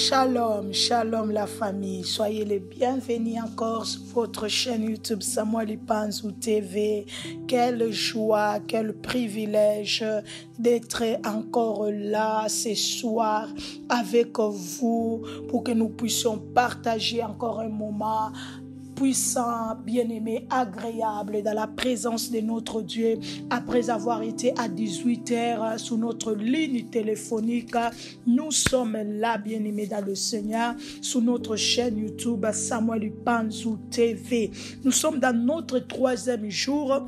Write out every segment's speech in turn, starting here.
Shalom, shalom la famille. Soyez les bienvenus encore sur votre chaîne YouTube Samuel Ipanzu TV. Quelle joie, quel privilège d'être encore là ce soir avec vous pour que nous puissions partager encore un moment puissant, bien-aimé, agréable dans la présence de notre Dieu. Après avoir été à 18h sous notre ligne téléphonique, nous sommes là, bien-aimés, dans le Seigneur, sous notre chaîne YouTube Samuel Ipanzu TV. Nous sommes dans notre 3e jour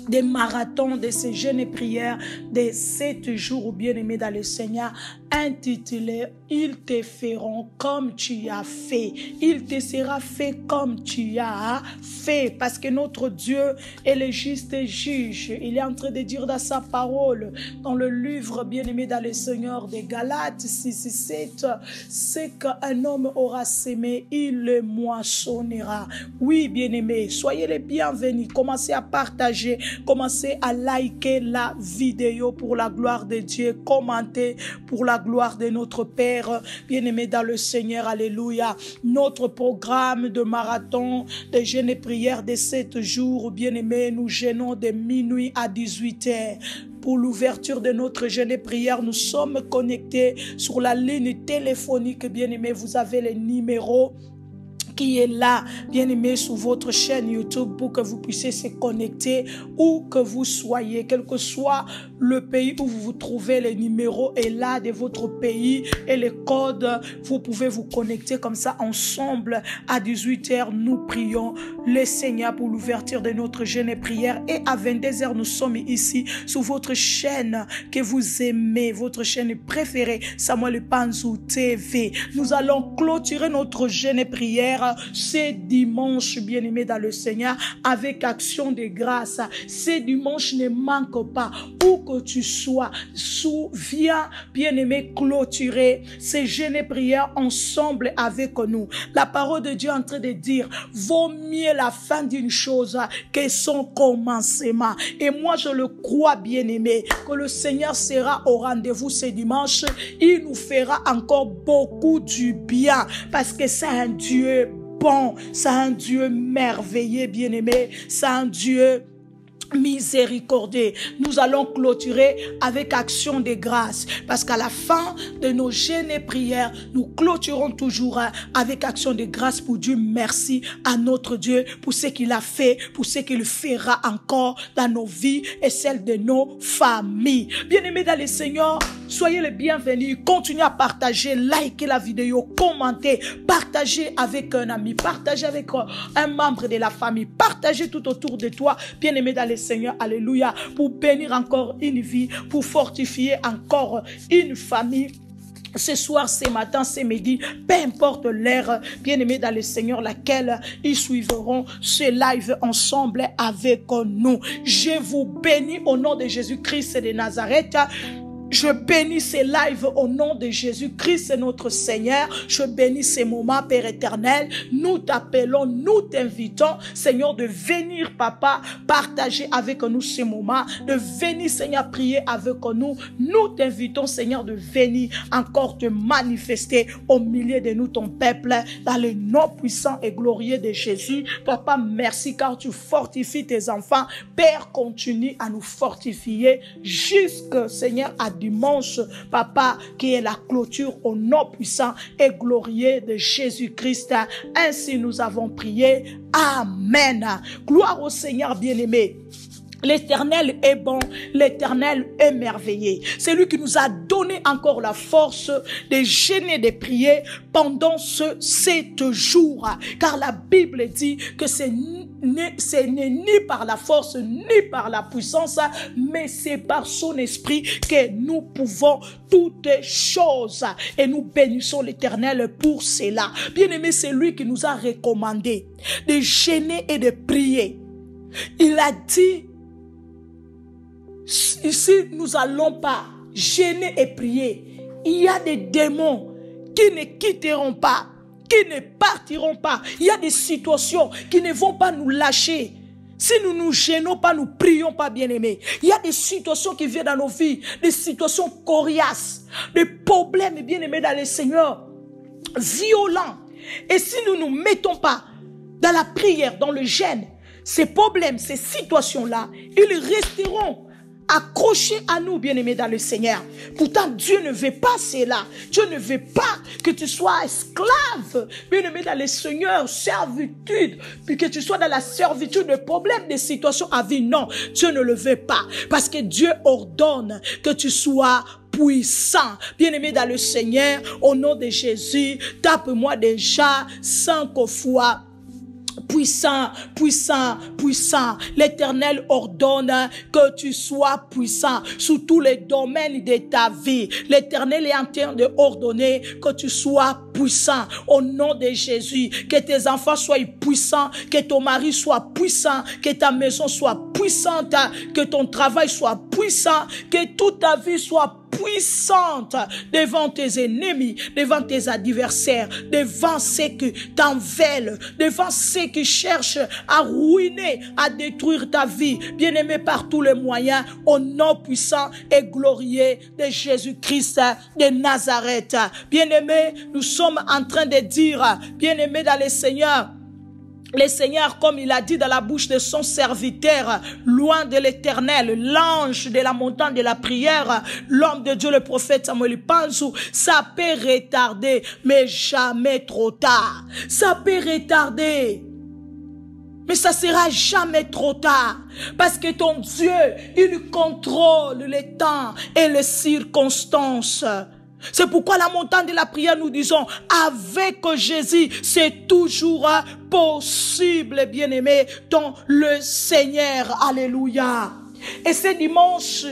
des marathons de ces jeûnes et prières de 7 jours, bien-aimés dans le Seigneur, intitulé « Ils te feront comme tu as fait ». Il te sera fait comme tu as fait. Parce que notre Dieu est le juste juge. Il est en train de dire dans sa parole, dans le livre, bien-aimé dans le Seigneur de Galates 6-7, ce qu'un homme aura sémé, il le moissonnera. Oui, bien-aimés, soyez les bienvenus. Commencez à partager. Commencez à liker la vidéo pour la gloire de Dieu. Commentez pour la gloire de notre Père. Bien-aimé dans le Seigneur, alléluia. Notre programme de marathon, de jeûne et prière de 7 jours, bien-aimé, nous jeûnons de minuit à 18h. Pour l'ouverture de notre jeûne et prière, nous sommes connectés sur la ligne téléphonique. Bien-aimé, vous avez les numéros qui est là, bien-aimé, sur votre chaîne YouTube pour que vous puissiez se connecter où que vous soyez, quel que soit le pays où vous vous trouvez, le numéro est là de votre pays et les codes, vous pouvez vous connecter comme ça ensemble à 18h. Nous prions le Seigneur pour l'ouverture de notre jeûne et prière et à 22h, nous sommes ici sur votre chaîne que vous aimez, votre chaîne préférée, Samuel Ipanzu TV. Nous allons clôturer notre jeûne et prière ce dimanche, bien-aimé dans le Seigneur, avec action de grâce. Ce dimanche ne manque pas. Où que tu sois, viens, bien-aimé, clôturer ces jeûnes et prières ensemble avec nous. La parole de Dieu est en train de dire, vaut mieux la fin d'une chose que son commencement. Et moi, je le crois, bien-aimé, que le Seigneur sera au rendez-vous ce dimanche. Il nous fera encore beaucoup du bien parce que c'est un Dieu bon, c'est un Dieu merveilleux, bien-aimé, c'est un Dieu miséricordieux. Nous allons clôturer avec action de grâce parce qu'à la fin de nos jeûnes et prières, nous clôturons toujours avec action de grâce pour Dieu. Merci à notre Dieu pour ce qu'il a fait, pour ce qu'il fera encore dans nos vies et celles de nos familles. Bien-aimés dans le Seigneur, soyez les bienvenus. Continuez à partager, liker la vidéo, commenter, partager avec un ami, partager avec un membre de la famille, partager tout autour de toi. Bien-aimés dans le Seigneur, alléluia, pour bénir encore une vie, pour fortifier encore une famille. Ce soir, ce matin, ce midi, peu importe l'heure, bien-aimés dans le Seigneur, laquelle ils suivront ce live ensemble avec nous. Je vous bénis au nom de Jésus-Christ de Nazareth. Je bénis ces lives au nom de Jésus-Christ, notre Seigneur. Je bénis ces moments, Père éternel. Nous t'appelons, nous t'invitons, Seigneur, de venir, Papa, partager avec nous ces moments, de venir, Seigneur, prier avec nous. Nous t'invitons, Seigneur, de venir encore te manifester au milieu de nous, ton peuple, dans le nom puissant et glorieux de Jésus. Papa, merci car tu fortifies tes enfants. Père, continue à nous fortifier jusque, Seigneur, à dimanche, Papa, qui est la clôture au nom puissant et glorieux de Jésus-Christ. Ainsi nous avons prié. Amen. Gloire au Seigneur bien-aimé. L'Éternel est bon, l'Éternel est merveilleux. C'est lui qui nous a donné encore la force de jeûner, de prier pendant ce 7 jours. Car la Bible dit que ce n'est ni par la force, ni par la puissance, mais c'est par son esprit que nous pouvons toutes choses. Et nous bénissons l'Éternel pour cela. Bien-aimé, c'est lui qui nous a recommandé de jeûner et de prier. Il a dit, ici, nous allons pas jeûner et prier. Il y a des démons qui ne quitteront pas, qui ne partiront pas. Il y a des situations qui ne vont pas nous lâcher. Si nous ne nous gênons pas, nous prions pas, bien-aimés. Il y a des situations qui viennent dans nos vies, des situations coriaces, des problèmes, bien-aimés dans le Seigneur. violent. Et si nous ne nous mettons pas dans la prière, dans le jeûne, ces problèmes, ces situations-là, ils resteront accrochés à nous, bien-aimés dans le Seigneur. Pourtant, Dieu ne veut pas cela. Dieu ne veut pas que tu sois esclave, bien-aimé dans le Seigneur, servitude, puis que tu sois dans la servitude de problèmes, des situations à vie. Non, Dieu ne le veut pas. Parce que Dieu ordonne que tu sois puissant. Bien-aimé dans le Seigneur, au nom de Jésus, tape-moi déjà 5 fois. Puissant, puissant, puissant. L'Éternel ordonne que tu sois puissant sous tous les domaines de ta vie. L'Éternel est en train de ordonner que tu sois puissant au nom de Jésus. Que tes enfants soient puissants, que ton mari soit puissant, que ta maison soit puissante, que ton travail soit puissant, que toute ta vie soit puissante devant tes ennemis, devant tes adversaires, devant ceux qui t'enveulent, devant ceux qui cherchent à ruiner, à détruire ta vie. Bien-aimé, par tous les moyens, au nom puissant et glorieux de Jésus-Christ de Nazareth. Bien-aimé, nous sommes en train de dire, bien-aimé dans le Seigneur, le Seigneur, comme il a dit dans la bouche de son serviteur, loin de l'Éternel, l'ange de la montagne de la prière, l'homme de Dieu, le prophète Samuel Panzou, ça peut retarder, mais jamais trop tard. Ça peut retarder, mais ça sera jamais trop tard. Parce que ton Dieu, il contrôle les temps et les circonstances. C'est pourquoi la montagne de la prière, nous disons, avec Jésus, c'est toujours possible, bien-aimé, dans le Seigneur. Alléluia. Et ce dimanche,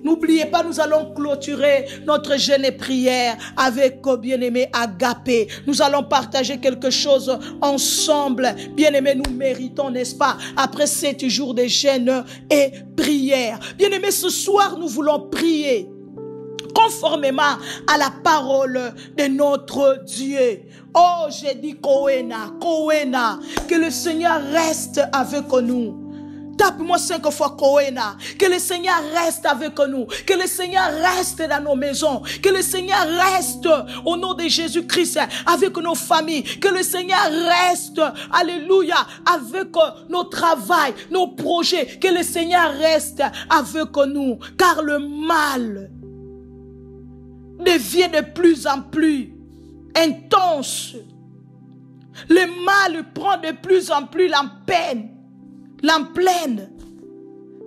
n'oubliez pas, nous allons clôturer notre jeûne et prière avec, bien-aimé, Agapé. Nous allons partager quelque chose ensemble. Bien-aimé, nous méritons, n'est-ce pas, après 7 jours de jeûne et prière. Bien-aimé, ce soir, nous voulons prier conformément à la parole de notre Dieu. Oh, j'ai dit Koena, Koena, que le Seigneur reste avec nous. Tape-moi 5 fois Koena. Que le Seigneur reste avec nous. Que le Seigneur reste dans nos maisons. Que le Seigneur reste au nom de Jésus-Christ avec nos familles. Que le Seigneur reste, alléluia, avec nos travails, nos projets. Que le Seigneur reste avec nous. Car le mal devient de plus en plus intense. Le mal prend de plus en plus l'emplaine.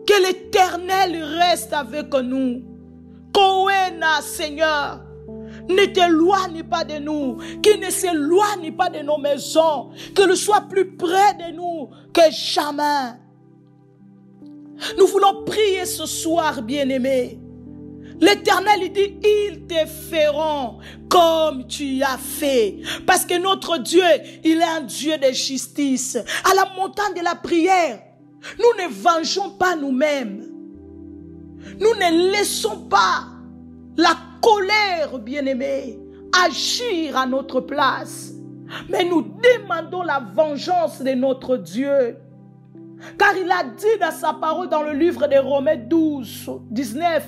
Que l'Éternel reste avec nous. Koena, Seigneur, ne t'éloigne pas de nous. Qu'il ne s'éloigne pas de nos maisons. Qu'il soit plus près de nous que jamais. Nous voulons prier ce soir, bien-aimés. L'Éternel, il dit, ils te feront comme tu as fait. Parce que notre Dieu, il est un Dieu de justice. À la montagne de la prière, nous ne vengeons pas nous-mêmes. Nous ne laissons pas la colère, bien-aimée, agir à notre place. Mais nous demandons la vengeance de notre Dieu. Car il a dit dans sa parole dans le livre de Romains 12, 19,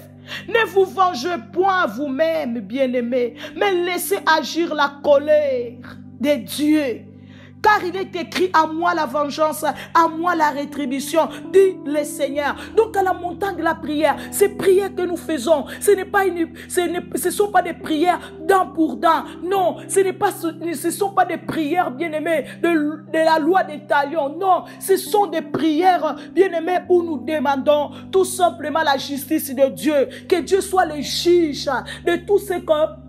ne vous vengez point vous-même, bien-aimés, mais laissez agir la colère de Dieu. Car il est écrit, à moi la vengeance, à moi la rétribution, dit le Seigneur. Donc à la montagne de la prière, ces prières que nous faisons, ce ne sont pas des prières dent pour dent. Non, ce sont pas des prières, bien-aimés, de la loi des talions. Non, ce sont des prières, bien-aimés, où nous demandons tout simplement la justice de Dieu. Que Dieu soit le juge de tout ce que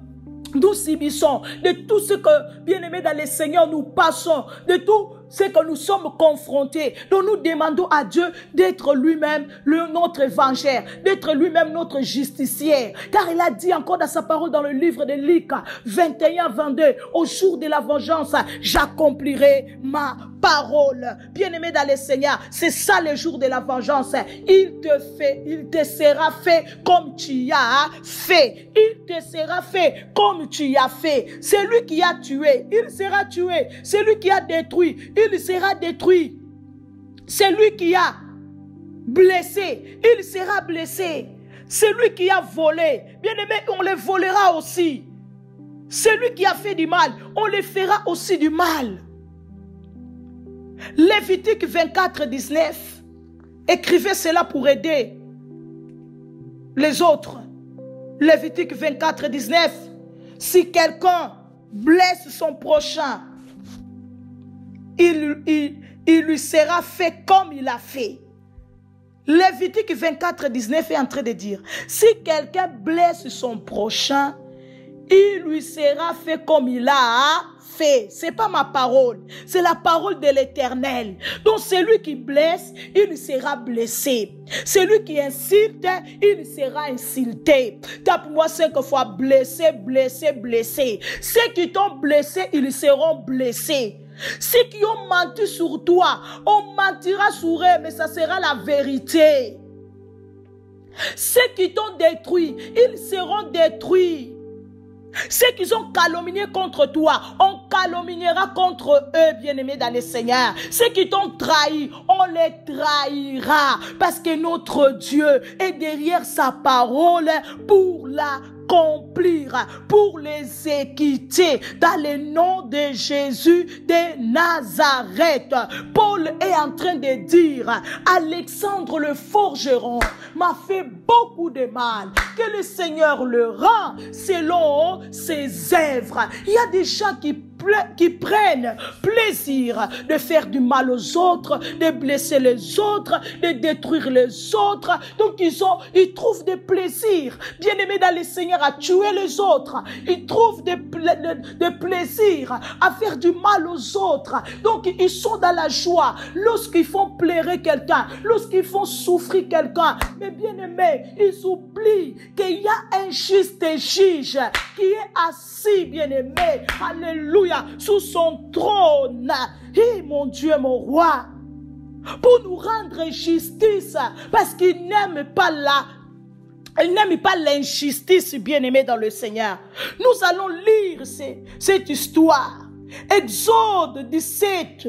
nous subissons, de tout ce que, bien-aimés dans le Seigneur, nous passons, de tout ce que nous sommes confrontés. Donc nous demandons à Dieu d'être lui-même notre vengeur, d'être lui-même notre justicier. Car il a dit encore dans sa parole dans le livre de Luc 21-22, au jour de la vengeance, j'accomplirai ma parole. Bien-aimé dans le Seigneur, c'est ça le jour de la vengeance. Il te sera fait comme tu as fait. Il te sera fait comme tu as fait. Celui qui a tué, il sera tué. Celui qui a détruit, il sera détruit. Celui qui a blessé, il sera blessé. Celui qui a volé, bien-aimé, on le volera aussi. Celui qui a fait du mal, on le fera aussi du mal. Lévitique 24, 19. Écrivez cela pour aider les autres. Lévitique 24, 19. Si quelqu'un blesse son prochain, il lui sera fait comme il a fait. Lévitique 24, 19 est en train de dire, si quelqu'un blesse son prochain, il lui sera fait comme il a fait. Ce n'est pas ma parole, c'est la parole de l'Éternel. Donc celui qui blesse, il sera blessé. Celui qui insulte, il sera insulté. Tape-moi 5 fois, blessé, blessé, blessé. Ceux qui t'ont blessé, ils seront blessés. Ceux qui ont menti sur toi, on mentira sur eux, mais ça sera la vérité. Ceux qui t'ont détruit, ils seront détruits. Ceux qui ont calomnié contre toi, on calomniera contre eux, bien-aimés dans le Seigneur. Ceux qui t'ont trahi, on les trahira. Parce que notre Dieu est derrière sa parole pour l'accomplir, pour les équiter. Dans le nom de Jésus de Nazareth, Paul est en train de dire, Alexandre le forgeron m'a fait beaucoup de mal. Que le Seigneur le rend selon ses œuvres. Il y a des gens qui prennent plaisir de faire du mal aux autres, de blesser les autres, de détruire les autres. Donc ils trouvent des plaisirs, bien-aimés dans le Seigneur, à tuer les autres. Ils trouvent des plaisirs à faire du mal aux autres. Donc ils sont dans la joie lorsqu'ils font pleurer quelqu'un, lorsqu'ils font souffrir quelqu'un. Mais bien-aimés, ils oublient qu'il y a un juste juge qui est assis, bien-aimé, alléluia, sous son trône. Et mon Dieu, mon roi, pour nous rendre justice, parce qu'il n'aime pas l'injustice, bien-aimé dans le Seigneur. Nous allons lire cette histoire. Exode 17,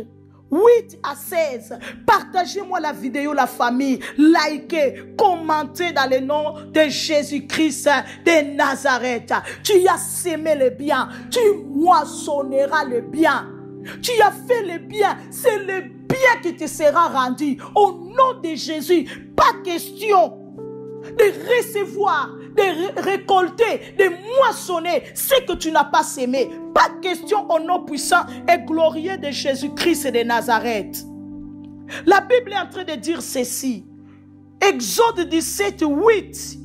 8 à 16. Partagez-moi la vidéo, la famille. Likez, commentez dans le nom de Jésus-Christ de Nazareth. Tu as sémé le bien, tu moissonneras le bien. Tu as fait le bien, c'est le bien qui te sera rendu. Au nom de Jésus, pas question de recevoir, de récolter, de moissonner ce que tu n'as pas sémé. Pas de question au nom puissant et glorieux de Jésus-Christ de Nazareth. La Bible est en train de dire ceci. Exode 17, 8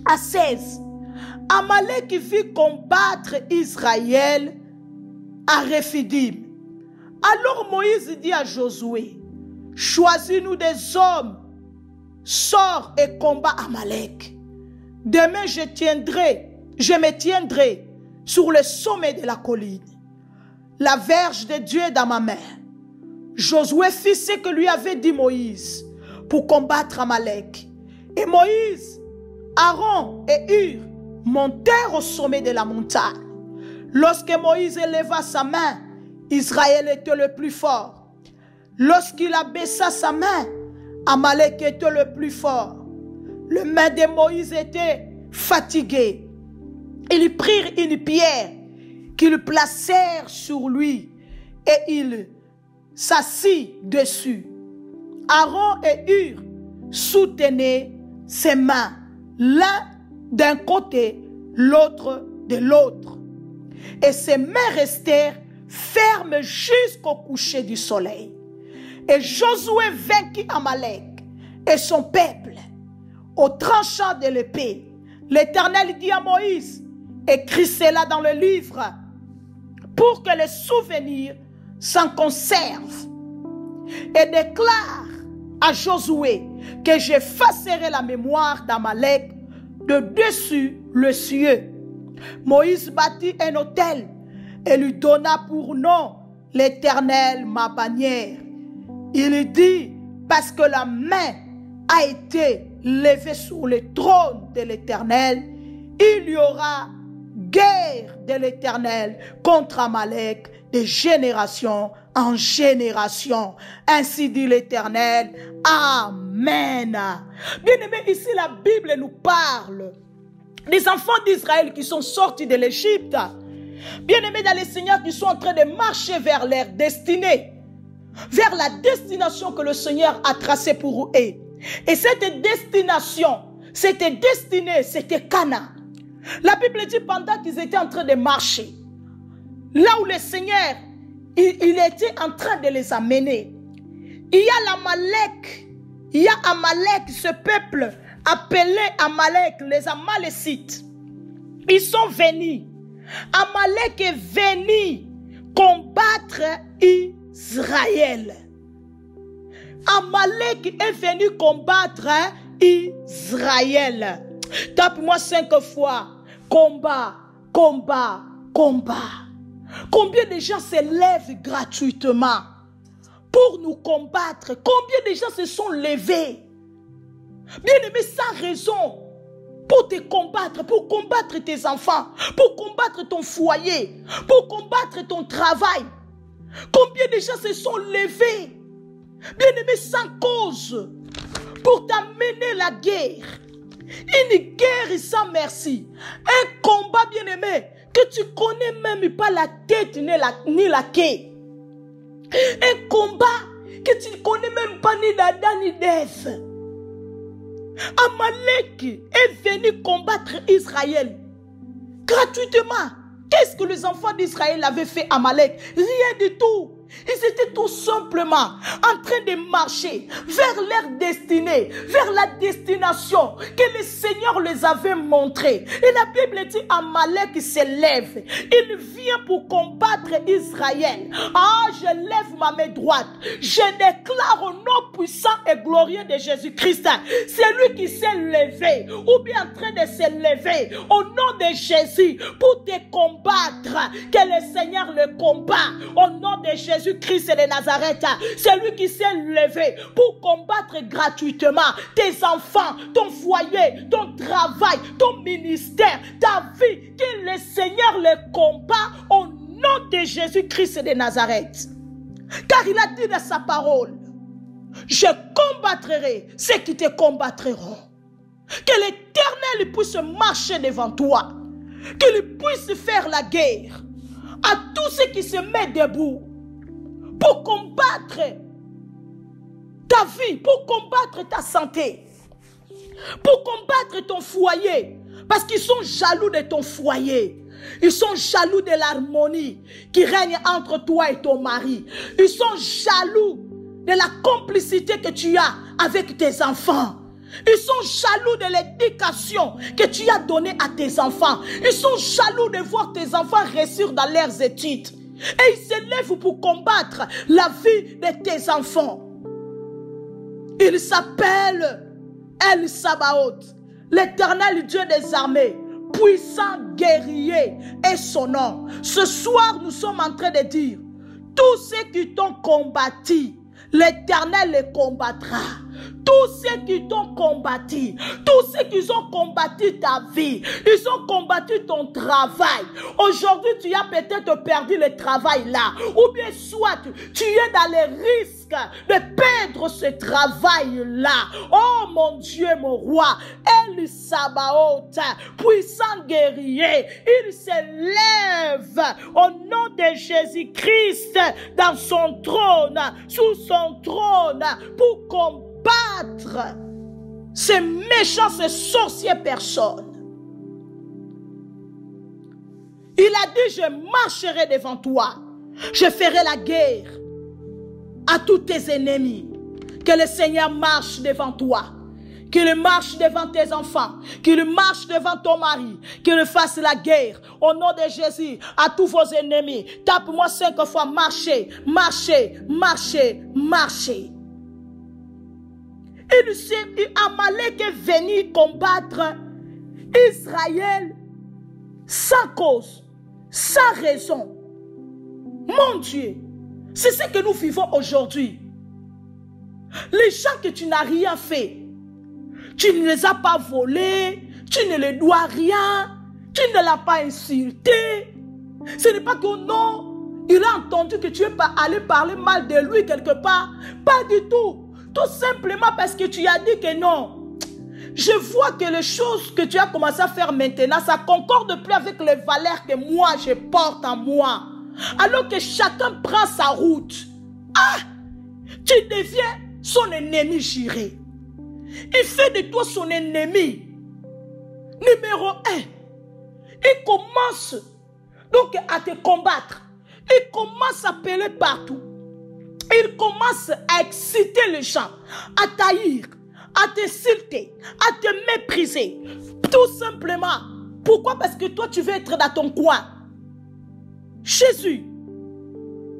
à 16. Amalek fit combattre Israël à Rephidim. Alors Moïse dit à Josué, choisis-nous des hommes, sors et combat Amalek. Demain je me tiendrai sur le sommet de la colline. La verge de Dieu est dans ma main. Josué fit ce que lui avait dit Moïse pour combattre Amalek. Et Moïse, Aaron et Hur montèrent au sommet de la montagne. Lorsque Moïse éleva sa main, Israël était le plus fort. Lorsqu'il abaissa sa main, Amalek était le plus fort. Les mains de Moïse étaient fatiguées. Ils prirent une pierre qu'ils placèrent sur lui et il s'assit dessus. Aaron et Hur soutenaient ses mains, l'un d'un côté, l'autre de l'autre. Et ses mains restèrent fermes jusqu'au coucher du soleil. Et Josué vainquit Amalek et son peuple au tranchant de l'épée. L'Éternel dit à Moïse, écris cela dans le livre pour que les souvenirs s'en conservent. Et déclare à Josué que j'effacerai la mémoire d'Amalek de dessus le cieux. Moïse bâtit un autel et lui donna pour nom l'Éternel ma bannière. Il dit, parce que la main a été levée sur le trône de l'Éternel, il y aura guerre de l'Éternel contre Amalek de génération en génération. Ainsi dit l'Éternel. Amen. Bien-aimés, ici la Bible nous parle des enfants d'Israël qui sont sortis de l'Égypte. Bien-aimés dans les Seigneurs qui sont en train de marcher vers leur destinée, vers la destination que le Seigneur a tracée pour eux. Et cette destination, c'était destinée, c'était Cana. La Bible dit pendant qu'ils étaient en train de marcher, là où le Seigneur, il était en train de les amener. Il y a l'Amalek, il y a Amalek, ce peuple appelé Amalek, les Amalécites. Ils sont venus. Amalek est venu combattre Israël. Amalek est venu combattre Israël. Tape-moi 5 fois. Combat, combat, combat. Combien de gens se lèvent gratuitement pour nous combattre? Combien de gens se sont levés, bien-aimés, sans raison, pour te combattre, pour combattre tes enfants, pour combattre ton foyer, pour combattre ton travail? Combien de gens se sont levés, bien-aimés, sans cause, pour t'amener la guerre? Une guerre sans merci. Un combat, bien-aimé, que tu connais même pas la tête ni la quai. Un combat que tu ne connais même pas ni d'Adam ni d'Ève. Amalek est venu combattre Israël gratuitement. Qu'est-ce que les enfants d'Israël avaient fait à Amalek? Rien du tout. Ils étaient tout simplement en train de marcher vers leur destinée, vers la destination que le Seigneur les avait montrée. Et la Bible dit, Amalek se lève. Il vient pour combattre Israël. Ah, je lève ma main droite. Je déclare au nom puissant et glorieux de Jésus-Christ, c'est lui qui s'est levé, ou bien en train de se lever, au nom de Jésus, pour te combattre. Que le Seigneur le combat au nom de Jésus-Christ de Nazareth. C'est lui qui s'est levé pour combattre gratuitement tes enfants, ton foyer, ton travail, ton ministère, ta vie. Que le Seigneur le combat au nom de Jésus-Christ de Nazareth. Car il a dit dans sa parole, je combattrai ceux qui te combattront. Que l'Éternel puisse marcher devant toi. Qu'il puisse faire la guerre à tous ceux qui se mettent debout pour combattre ta vie, pour combattre ta santé, pour combattre ton foyer, parce qu'ils sont jaloux de ton foyer. Ils sont jaloux de l'harmonie qui règne entre toi et ton mari. Ils sont jaloux de la complicité que tu as avec tes enfants. Ils sont jaloux de l'éducation que tu as donnée à tes enfants. Ils sont jaloux de voir tes enfants réussir dans leurs études. Et ils se lèvent pour combattre la vie de tes enfants. Il s'appelle El Sabaoth, l'Éternel Dieu des armées, puissant guerrier est son nom. Ce soir, nous sommes en train de dire, tous ceux qui t'ont combattu, l'Éternel les combattra. Tous ceux qui t'ont combattu, tous ceux qui ont combattu ta vie, ils ont combattu ton travail. Aujourd'hui, tu as peut-être perdu le travail là. Ou bien soit tu es dans les risques de perdre ce travail-là. Oh mon Dieu, mon roi, El Sabaoth, puissant guerrier, il se lève au nom de Jésus-Christ dans son trône, sous son trône, pour combattre ces méchants, ces sorciers personnes. Il a dit, je marcherai devant toi, je ferai la guerre à tous tes ennemis. Que le Seigneur marche devant toi, qu'il marche devant tes enfants, qu'il marche devant ton mari, qu'il fasse la guerre au nom de Jésus à tous vos ennemis. Tape-moi 5 fois, marchez, marchez, marchez, marchez. Et Amalek est venu combattre Israël sans cause, sans raison. Mon Dieu, c'est ce que nous vivons aujourd'hui. Les gens que tu n'as rien fait, tu ne les as pas volés, tu ne les dois rien, tu ne l'as pas insulté. Ce n'est pas que non, il a entendu que tu es allé parler mal de lui quelque part. Pas du tout. Tout simplement parce que tu as dit que non. je vois que les choses que tu as commencé à faire maintenant, ça concorde plus avec les valeurs que moi je porte en moi. Alors que chacun prend sa route. Ah, tu deviens son ennemi juré. Il fait de toi son ennemi. Numéro 1. Il commence donc à te combattre. Il commence à appeler partout. Il commence à exciter les gens, à t'haïr, à t'insulter, à te mépriser. Tout simplement. Pourquoi? Parce que toi, tu veux être dans ton coin. Jésus.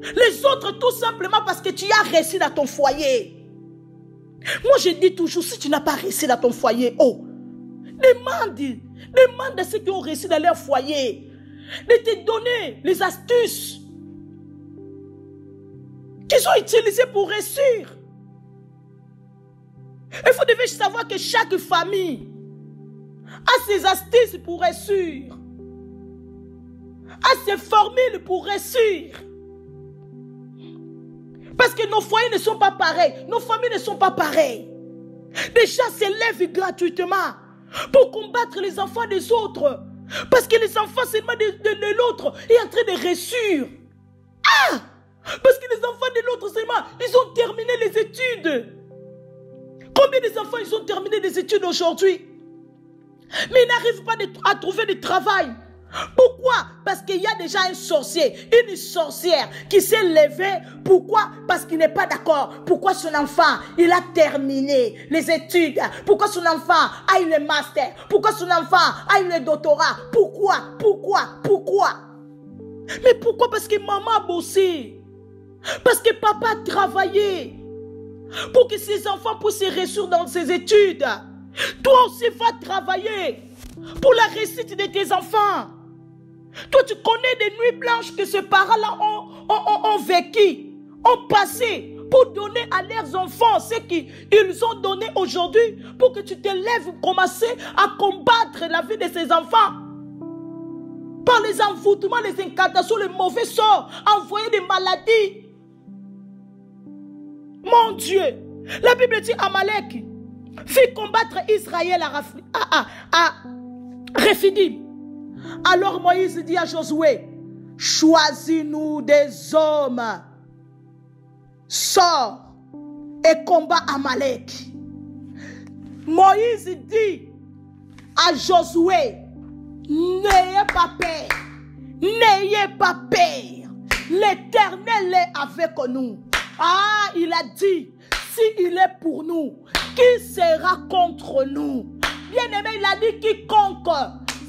Les autres, tout simplement parce que tu as réussi dans ton foyer. Moi, je dis toujours, si tu n'as pas réussi dans ton foyer, oh, demande à ceux qui ont réussi dans leur foyer de te donner les astuces qu'ils ont utilisées pour réussir. Il faut devez savoir que chaque famille a ses astuces pour réussir, a ses formules pour réussir. Parce que nos foyers ne sont pas pareils, nos familles ne sont pas pareilles. Des gens s'élèvent gratuitement pour combattre les enfants des autres. Parce que les enfants seulement de l'autre est en train de réussir. Ah! Parce que les enfants de l'autre seulement, ils ont terminé les études. Combien d'enfants ils ont terminé des études aujourd'hui? Mais ils n'arrivent pas à trouver de travail. Pourquoi? Parce qu'il y a déjà un sorcier, une sorcière qui s'est levée. Pourquoi? Parce qu'il n'est pas d'accord. Pourquoi son enfant, il a terminé les études? Pourquoi son enfant a eu le master? Pourquoi son enfant a eu le doctorat? Pourquoi? Mais pourquoi? Parce que maman a bossé. Parce que papa a travaillé. Pour que ses enfants puissent réussir dans ses études. Toi aussi va travailler pour la réussite de tes enfants. Toi, tu connais des nuits blanches que ces parents-là ont vécu, ont passé pour donner à leurs enfants ce qu'ils ont donné aujourd'hui pour que tu te lèves pour commencer à combattre la vie de ces enfants. Par les envoûtements, les incantations, les mauvais sorts, envoyer des maladies. Mon Dieu, la Bible dit Amalek fit combattre Israël à Rephidim. Alors Moïse dit à Josué, choisis-nous des hommes, sors et combat Amalek. Moïse dit à Josué, n'ayez pas peur, n'ayez pas peur, l'Éternel est avec nous. Ah, il a dit, s'il est pour nous, qui sera contre nous? Bien-aimé, il a dit, quiconque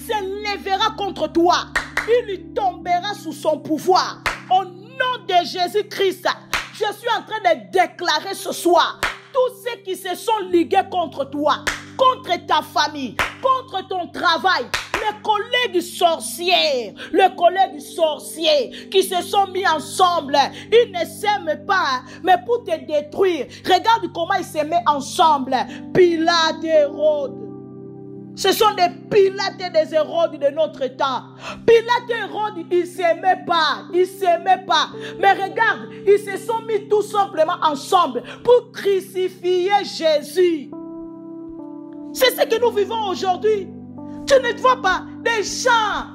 se lèvera contre toi, il tombera sous son pouvoir. Au nom de Jésus-Christ, je suis en train de déclarer ce soir, tous ceux qui se sont ligués contre toi, contre ta famille, contre ton travail, les collègues sorciers, qui se sont mis ensemble, ils ne s'aiment pas, mais pour te détruire. Regarde comment ils s'aimaient ensemble. Pilate et Hérode. Ce sont des Pilates et des Hérodes de notre temps. Pilate et Hérode, ils ne s'aimaient pas. Mais regarde, ils se sont mis tout simplement ensemble pour crucifier Jésus. C'est ce que nous vivons aujourd'hui. Tu ne te vois pas des gens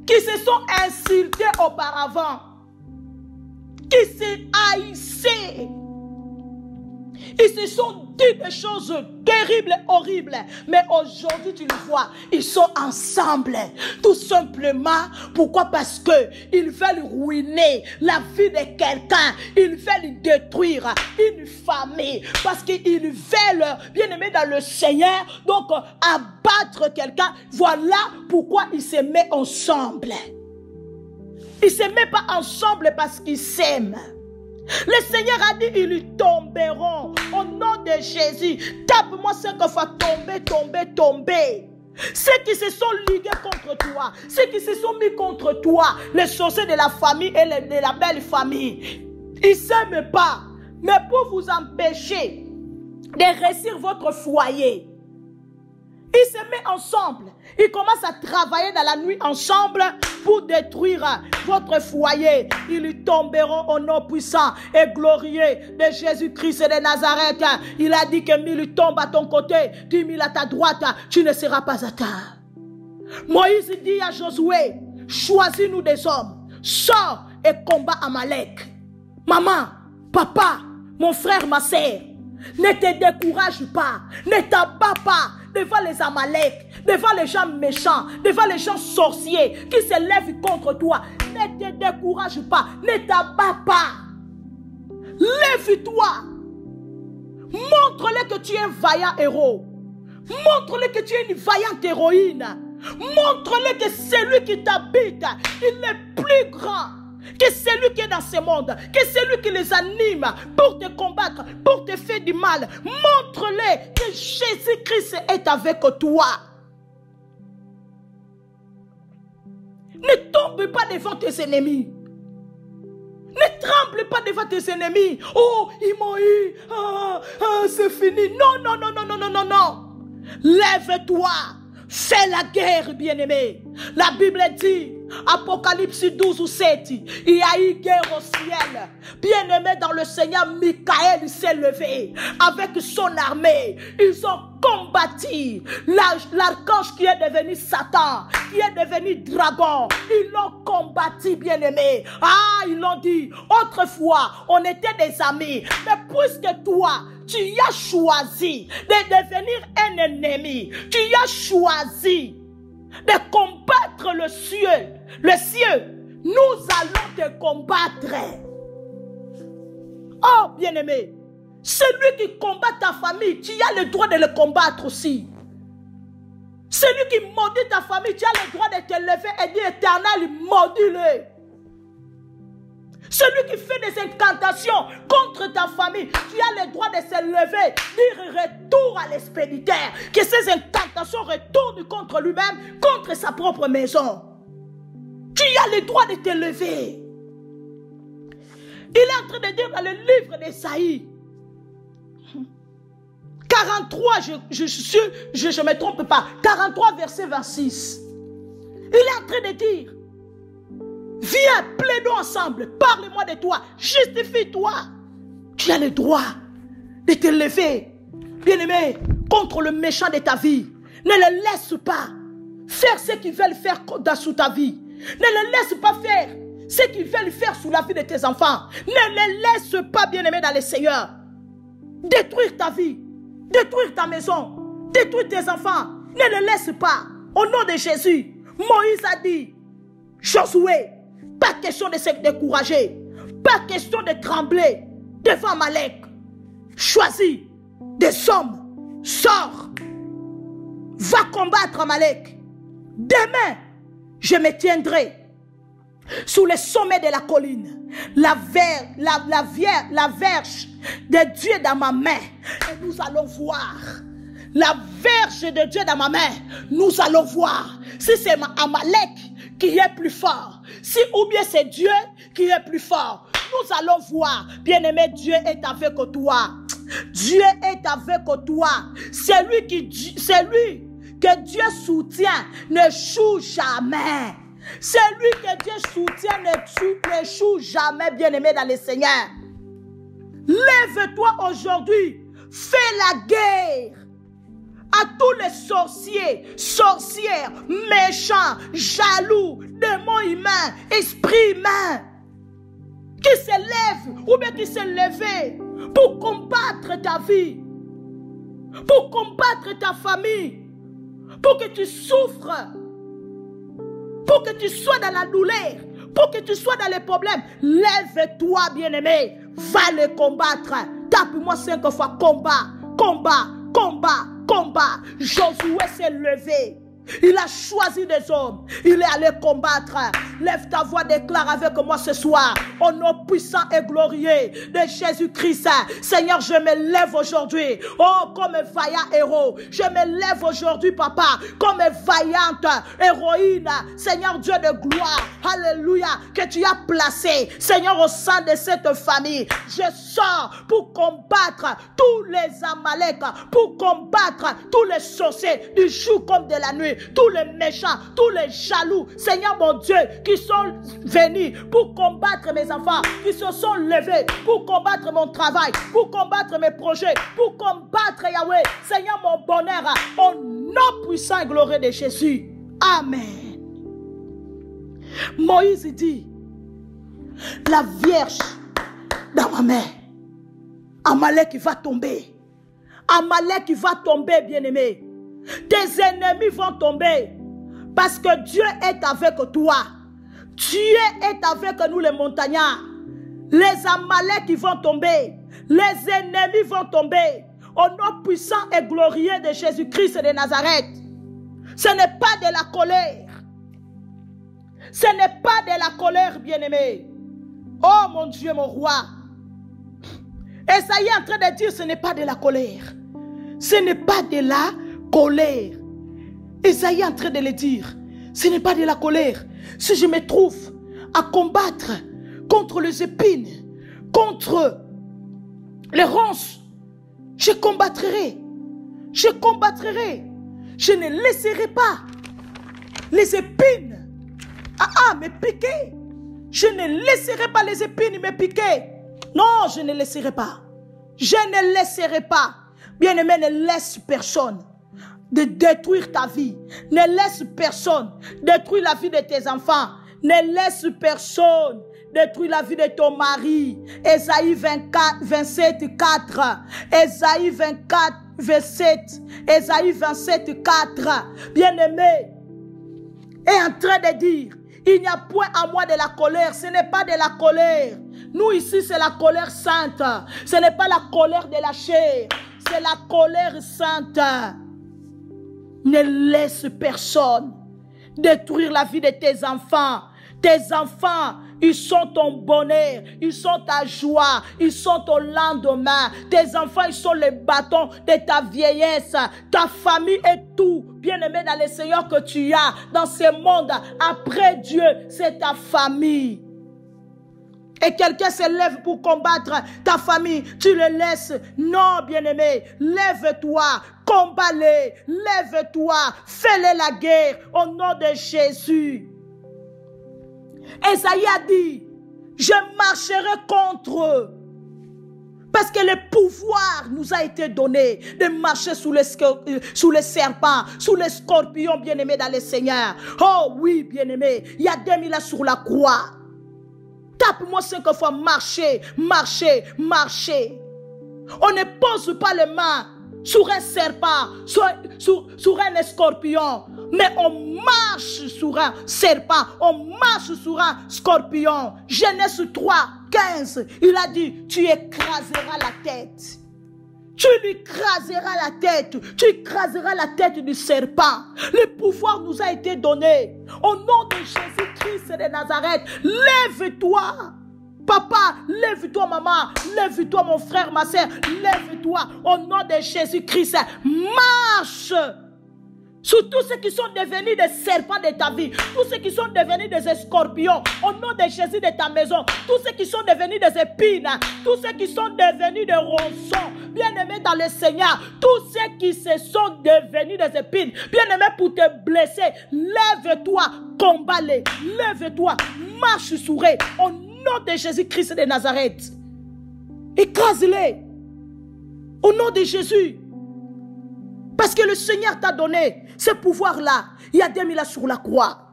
qui se sont insultés auparavant, qui se haïssaient. Ils se sont dit des choses terribles, horribles. Mais aujourd'hui, tu le vois, ils sont ensemble. Tout simplement. Pourquoi? Parce qu'ils veulent ruiner la vie de quelqu'un. Ils veulent détruire une famille. Parce qu'ils veulent, bien aimé dans le Seigneur, donc abattre quelqu'un. Voilà pourquoi ils se mettent ensemble. Ils ne se mettent pas ensemble parce qu'ils s'aiment. Le Seigneur a dit, ils tomberont au nom de Jésus. Tape-moi 5 fois, tomber. Ceux qui se sont ligués contre toi, ceux qui se sont mis contre toi, les sorciers de la famille et de la belle famille, ils ne s'aiment pas. Mais pour vous empêcher de réussir votre foyer, Ils se mettent ensemble. Ils commencent à travailler dans la nuit ensemble pour détruire votre foyer. Ils tomberont au nom puissant et glorieux de Jésus-Christ de Nazareth. Il a dit que 1000 tombent à ton côté, 10 000 à ta droite, tu ne seras pas atteint. Moïse dit à Josué, choisis-nous des hommes, sors et combat Amalek. Maman, papa, mon frère, ma sœur, ne te décourage pas, ne t'abats pas devant les Amalek, devant les gens méchants, devant les gens sorciers qui se lèvent contre toi. Ne te décourage pas, ne t'abats pas. Lève-toi. Montre-le que tu es un vaillant héros. Montre-le que tu es une vaillante héroïne. Montre-le que celui qui t'habite, il est plus grand que celui qui est dans ce monde, que celui qui les anime pour te combattre, pour te faire du mal. Montre-le que Jésus-Christ est avec toi. Ne tombe pas devant tes ennemis. Ne tremble pas devant tes ennemis. Oh, ils m'ont eu. C'est fini. Non, non, non, non, non, non, non, non. Lève-toi. Fais la guerre, bien-aimé. La Bible dit, Apocalypse 12 ou 7, il y a eu guerre au ciel. Bien-aimé dans le Seigneur, Michael s'est levé avec son armée. Ils ont combattu l'archange qui est devenu Satan, qui est devenu dragon. Ils l'ont combattu, bien-aimé. Ah, ils l'ont dit, autrefois, on était des amis. Mais puisque toi, tu as choisi de devenir un ennemi. Tu as choisi de combattre le ciel. Le ciel, nous allons te combattre. Oh, bien-aimé, celui qui combat ta famille, tu as le droit de le combattre aussi. Celui qui maudit ta famille, tu as le droit de te lever et dire Éternel, maudis-le. Celui qui fait des incantations contre ta famille, tu as le droit de se lever, dire retour à l'expéditeur, que ces incantations retournent contre lui-même, contre sa propre maison. Tu as le droit de te lever. Il est en train de dire dans le livre d'Ésaïe 43, je ne me trompe pas, 43 verset 26. Il est en train de dire, viens, plaidons ensemble, parle-moi de toi, justifie-toi. Tu as le droit de te lever, bien-aimé, contre le méchant de ta vie. Ne le laisse pas faire ce qu'ils veulent faire sous ta vie. Ne le laisse pas faire ce qu'ils veulent faire sous la vie de tes enfants. Ne les laisse pas, bien-aimé dans le Seigneur, détruire ta vie, détruire ta maison, détruire tes enfants. Ne le laisse pas. Au nom de Jésus, Moïse a dit, Josué, pas question de se décourager, pas question de trembler devant Amalek. Choisis des hommes, sors, va combattre Amalek. Demain, je me tiendrai sous le sommet de la colline. La verge de Dieu dans ma main. Et nous allons voir. La verge de Dieu dans ma main. Nous allons voir si c'est Amalek qui est plus fort. Si ou bien c'est Dieu qui est plus fort. Nous allons voir. Bien-aimé, Dieu est avec toi. Dieu est avec toi. Celui que Dieu soutient ne choue jamais. Celui que Dieu soutient ne choue jamais, bien-aimé dans le Seigneur. Lève-toi aujourd'hui. Fais la guerre à tous les sorciers, sorcières, méchants, jaloux, démons humains, esprits humains qui se lèvent ou bien qui se levaient pour combattre ta vie, pour combattre ta famille, pour que tu souffres, pour que tu sois dans la douleur, pour que tu sois dans les problèmes. Lève-toi, bien-aimé, va le combattre. Tape-moi 5 fois combat, combat, combat, combat. Josué s'est levé. Il a choisi des hommes. Il est allé combattre. Lève ta voix, déclare avec moi ce soir. Au nom puissant et glorieux de Jésus-Christ. Seigneur, je me lève aujourd'hui. Oh, comme un vaillant héros. Je me lève aujourd'hui, papa, comme une vaillante héroïne. Seigneur Dieu de gloire. Alléluia. Que tu as placé, Seigneur, au sein de cette famille. Je sors pour combattre tous les Amalek, pour combattre tous les sorciers du jour comme de la nuit. Tous les méchants, tous les jaloux, Seigneur mon Dieu, qui sont venus pour combattre mes enfants, qui se sont levés pour combattre mon travail, pour combattre mes projets, pour combattre Yahweh, Seigneur mon bonheur, au nom puissant et glorieux de Jésus. Amen. Moïse dit, la Vierge dans ma main, Amalek va tomber. Amalek va tomber, bien-aimé. Tes ennemis vont tomber parce que Dieu est avec toi. Dieu est avec nous les montagnards. Les Amalek vont tomber. Les ennemis vont tomber. Au nom puissant et glorieux de Jésus-Christ de Nazareth. Ce n'est pas de la colère. Ce n'est pas de la colère, bien-aimé. Oh mon Dieu, mon roi. Esaïe est en train de dire ce n'est pas de la colère. Ce n'est pas de la colère. Esaïe est en train de le dire. Ce n'est pas de la colère. Si je me trouve à combattre contre les épines, contre les ronces, je combattrai. Je combattrai. Je ne laisserai pas les épines me piquer. Je ne laisserai pas les épines me piquer. Non, je ne laisserai pas. Je ne laisserai pas. Bien-aimé, ne laisse personne de détruire ta vie. Ne laisse personne détruire la vie de tes enfants. Ne laisse personne détruire la vie de ton mari. Ésaïe 24, 27, 4. Ésaïe 24, 27. Ésaïe 27, 4. Bien-aimé est en train de dire, il n'y a point à moi de la colère. Ce n'est pas de la colère. Nous ici, c'est la colère sainte. Ce n'est pas la colère de la chair. C'est la colère sainte. Ne laisse personne détruire la vie de tes enfants. Tes enfants, ils sont ton bonheur, ils sont ta joie, ils sont ton lendemain. Tes enfants, ils sont les bâtons de ta vieillesse. Ta famille est tout, bien-aimé dans le Seigneur que tu as dans ce monde. Après Dieu, c'est ta famille. Et quelqu'un se lève pour combattre ta famille, tu le laisses. Non, bien-aimé, lève-toi, combat-les, lève-toi, fais-les la guerre au nom de Jésus. Esaïe a dit, je marcherai contre eux. Parce que le pouvoir nous a été donné de marcher sous les serpents, sous les scorpions, bien-aimés dans le Seigneur. Oh oui, bien-aimé, il y a 2000 ans sur la croix. Tape-moi 5 fois, marcher, marcher, marcher. On ne pose pas les mains sur un serpent, sur un scorpion, mais on marche sur un serpent, on marche sur un scorpion. Genèse 3, 15, il a dit, tu écraseras la tête. Tu lui écraseras la tête. Tu écraseras la tête du serpent. Le pouvoir nous a été donné. Au nom de Jésus-Christ de Nazareth, lève-toi. Papa, lève-toi maman, lève-toi mon frère, ma soeur, lève-toi. Au nom de Jésus-Christ, marche. Sur tous ceux qui sont devenus des serpents de ta vie, tous ceux qui sont devenus des scorpions, au nom de Jésus de ta maison, tous ceux qui sont devenus des épines, tous ceux qui sont devenus des ronçons, bien-aimés dans le Seigneur, tous ceux qui se sont devenus des épines, bien-aimés pour te blesser, lève-toi, combat-les, lève-toi, marche sur eux, au nom de Jésus-Christ de Nazareth. Écrase-les, au nom de Jésus. Parce que le Seigneur t'a donné ce pouvoir-là. Il y a 2000 ans sur la croix.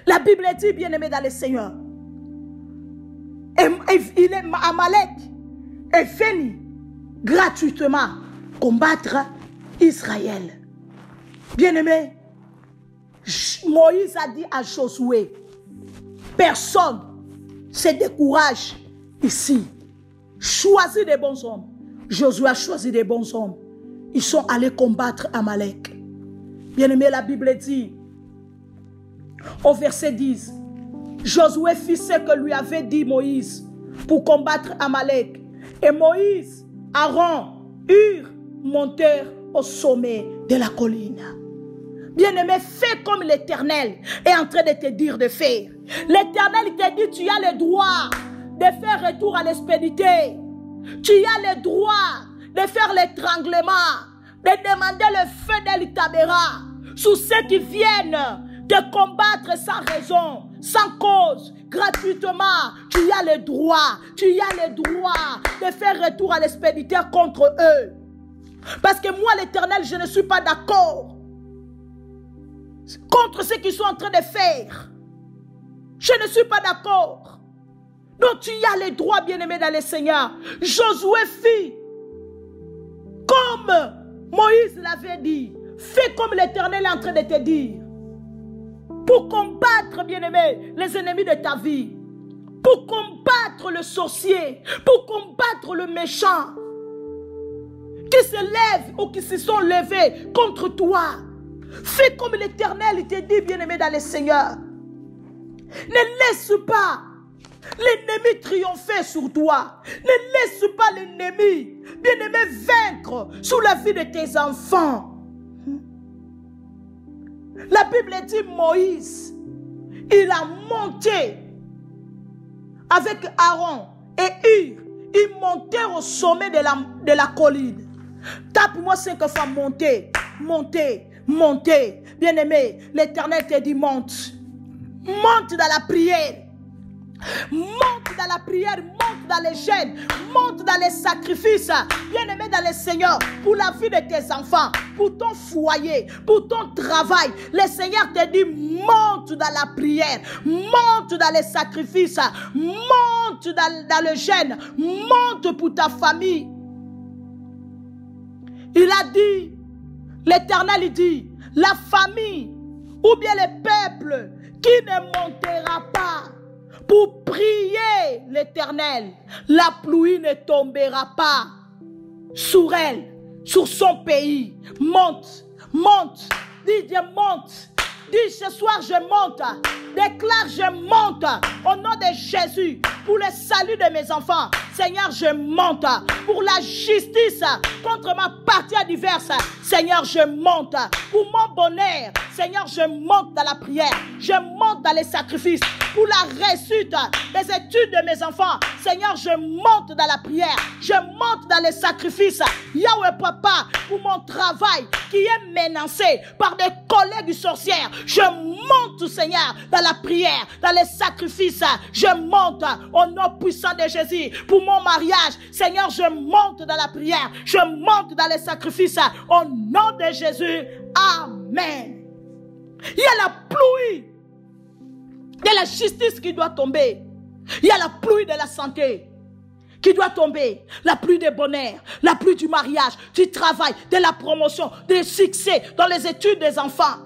La Bible dit, bien-aimé dans le Seigneur, Amalek est venu gratuitement combattre Israël. Bien-aimé, Moïse a dit à Josué, personne ne se décourage ici. Choisis des bons hommes. Josué a choisi des bons hommes. Ils sont allés combattre Amalek. Bien-aimé, la Bible dit, au verset 10, Josué fit ce que lui avait dit Moïse pour combattre Amalek. Et Moïse, Aaron, Hur montèrent au sommet de la colline. Bien-aimé, fais comme l'Éternel est en train de te dire de faire. L'Éternel te dit, tu as le droit de faire retour à l'expédition. Tu as le droit de faire l'étranglement, de demander le feu de l'Itabéra sur ceux qui viennent te combattre sans raison, sans cause, gratuitement. Tu as le droit de faire retour à l'expéditeur contre eux. Parce que moi, l'Éternel, je ne suis pas d'accord contre ce qu'ils sont en train de faire. Je ne suis pas d'accord. Donc tu as le droit, bien-aimé dans le Seigneur. Josué fit comme Moïse l'avait dit. Fais comme l'Éternel est en train de te dire. Pour combattre, bien-aimé, les ennemis de ta vie. Pour combattre le sorcier. Pour combattre le méchant. Qui se lèvent ou qui se sont levés contre toi. Fais comme l'Éternel te dit, bien-aimé dans le Seigneur. Ne laisse pas l'ennemi triompher sur toi. Ne laisse pas l'ennemi, bien-aimé, vaincre sur la vie de tes enfants. La Bible dit Moïse, il a monté avec Aaron et Hur. Ils montèrent au sommet de la colline. Tape-moi 5 fois monter, monter, monter. Bien-aimé, l'Éternel te dit monte. Monte dans la prière. Monte dans la prière, monte dans les jeûnes, monte dans les sacrifices. Bien-aimé dans le Seigneur, pour la vie de tes enfants, pour ton foyer, pour ton travail. Le Seigneur te dit monte dans la prière, monte dans les sacrifices, monte dans le jeûne, monte pour ta famille. Il a dit, l'Éternel dit, la famille ou bien le peuple qui ne montera pas pour prier l'Éternel, la pluie ne tombera pas sur elle, sur son pays. Monte, monte, dis Dieu monte. Dis ce soir je monte, déclare je monte au nom de Jésus pour le salut de mes enfants. Seigneur, je monte pour la justice contre ma partie adverse. Seigneur, je monte pour mon bonheur. Seigneur, je monte dans la prière. Je monte dans les sacrifices pour la réussite des études de mes enfants. Seigneur, je monte dans la prière. Je monte dans les sacrifices. Yahweh Papa, pour mon travail qui est menacé par des collègues sorcières. Je monte, Seigneur, dans la prière, dans les sacrifices. Je monte au nom puissant de Jésus. Pour mon mariage, Seigneur, je monte dans la prière. Je monte dans les sacrifices. Au nom de Jésus. Amen. Il y a la pluie de la justice qui doit tomber. Il y a la pluie de la santé qui doit tomber. La pluie du bonheur, la pluie du mariage, du travail, de la promotion, du succès dans les études des enfants.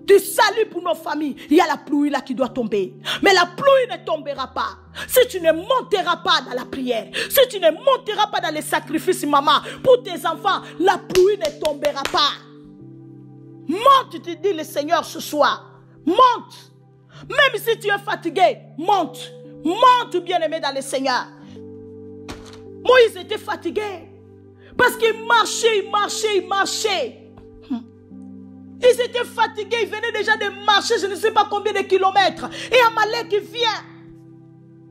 Du salut pour nos familles. Il y a la pluie là qui doit tomber. Mais la pluie ne tombera pas si tu ne monteras pas dans la prière. Si tu ne monteras pas dans les sacrifices, maman, pour tes enfants, la pluie ne tombera pas. Monte, tu dis le Seigneur ce soir. Monte. Même si tu es fatigué, monte. Monte, bien-aimé dans le Seigneur. Moïse était fatigué. Parce qu'il marchait. Ils étaient fatigués, ils venaient déjà de marcher, je ne sais pas combien de kilomètres. Et Amalek vient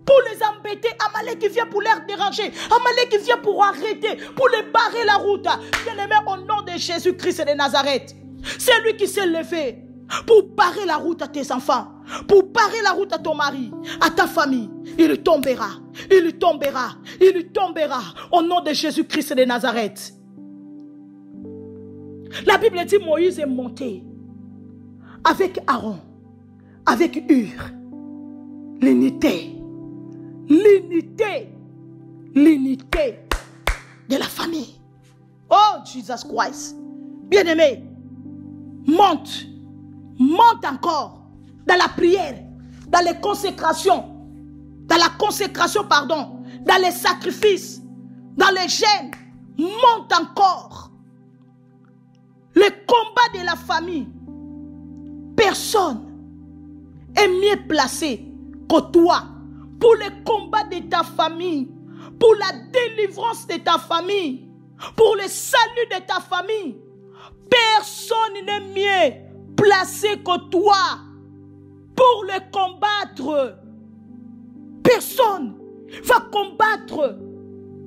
pour les embêter. Amalek vient pour les déranger. Amalek vient pour arrêter, pour les barrer la route. Bien-aimé, au nom de Jésus-Christ de Nazareth. C'est lui qui s'est levé pour barrer la route à tes enfants, pour barrer la route à ton mari, à ta famille. Il tombera, il tombera, il tombera au nom de Jésus-Christ de Nazareth. La Bible dit Moïse est monté avec Aaron, avec Hur. L'unité de la famille. Oh, Jesus Christ. Bien-aimé, monte encore dans la prière, dans les consécrations, dans les sacrifices, dans les jeûnes. Monte encore. Le combat de la famille, personne est mieux placé que toi pour le combat de ta famille, pour la délivrance de ta famille, pour le salut de ta famille. Personne n'est mieux placé que toi pour le combattre. Personne va combattre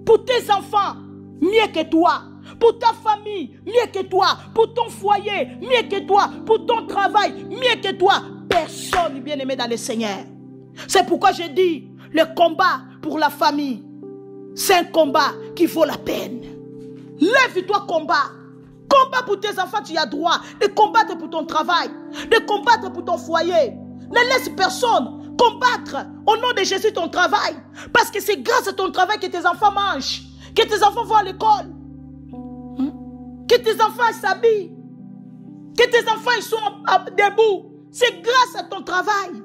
pour tes enfants mieux que toi, pour ta famille mieux que toi, pour ton foyer mieux que toi, pour ton travail mieux que toi. Personne, bien-aimé dans le Seigneur. C'est pourquoi je dis, le combat pour la famille, c'est un combat qui vaut la peine. Lève-toi, combat. Combat pour tes enfants, tu as droit de combattre pour ton travail, de combattre pour ton foyer. Ne laisse personne combattre au nom de Jésus ton travail. Parce que c'est grâce à ton travail que tes enfants mangent, que tes enfants vont à l'école, que tes enfants s'habillent, que tes enfants ils sont debout. C'est grâce à ton travail.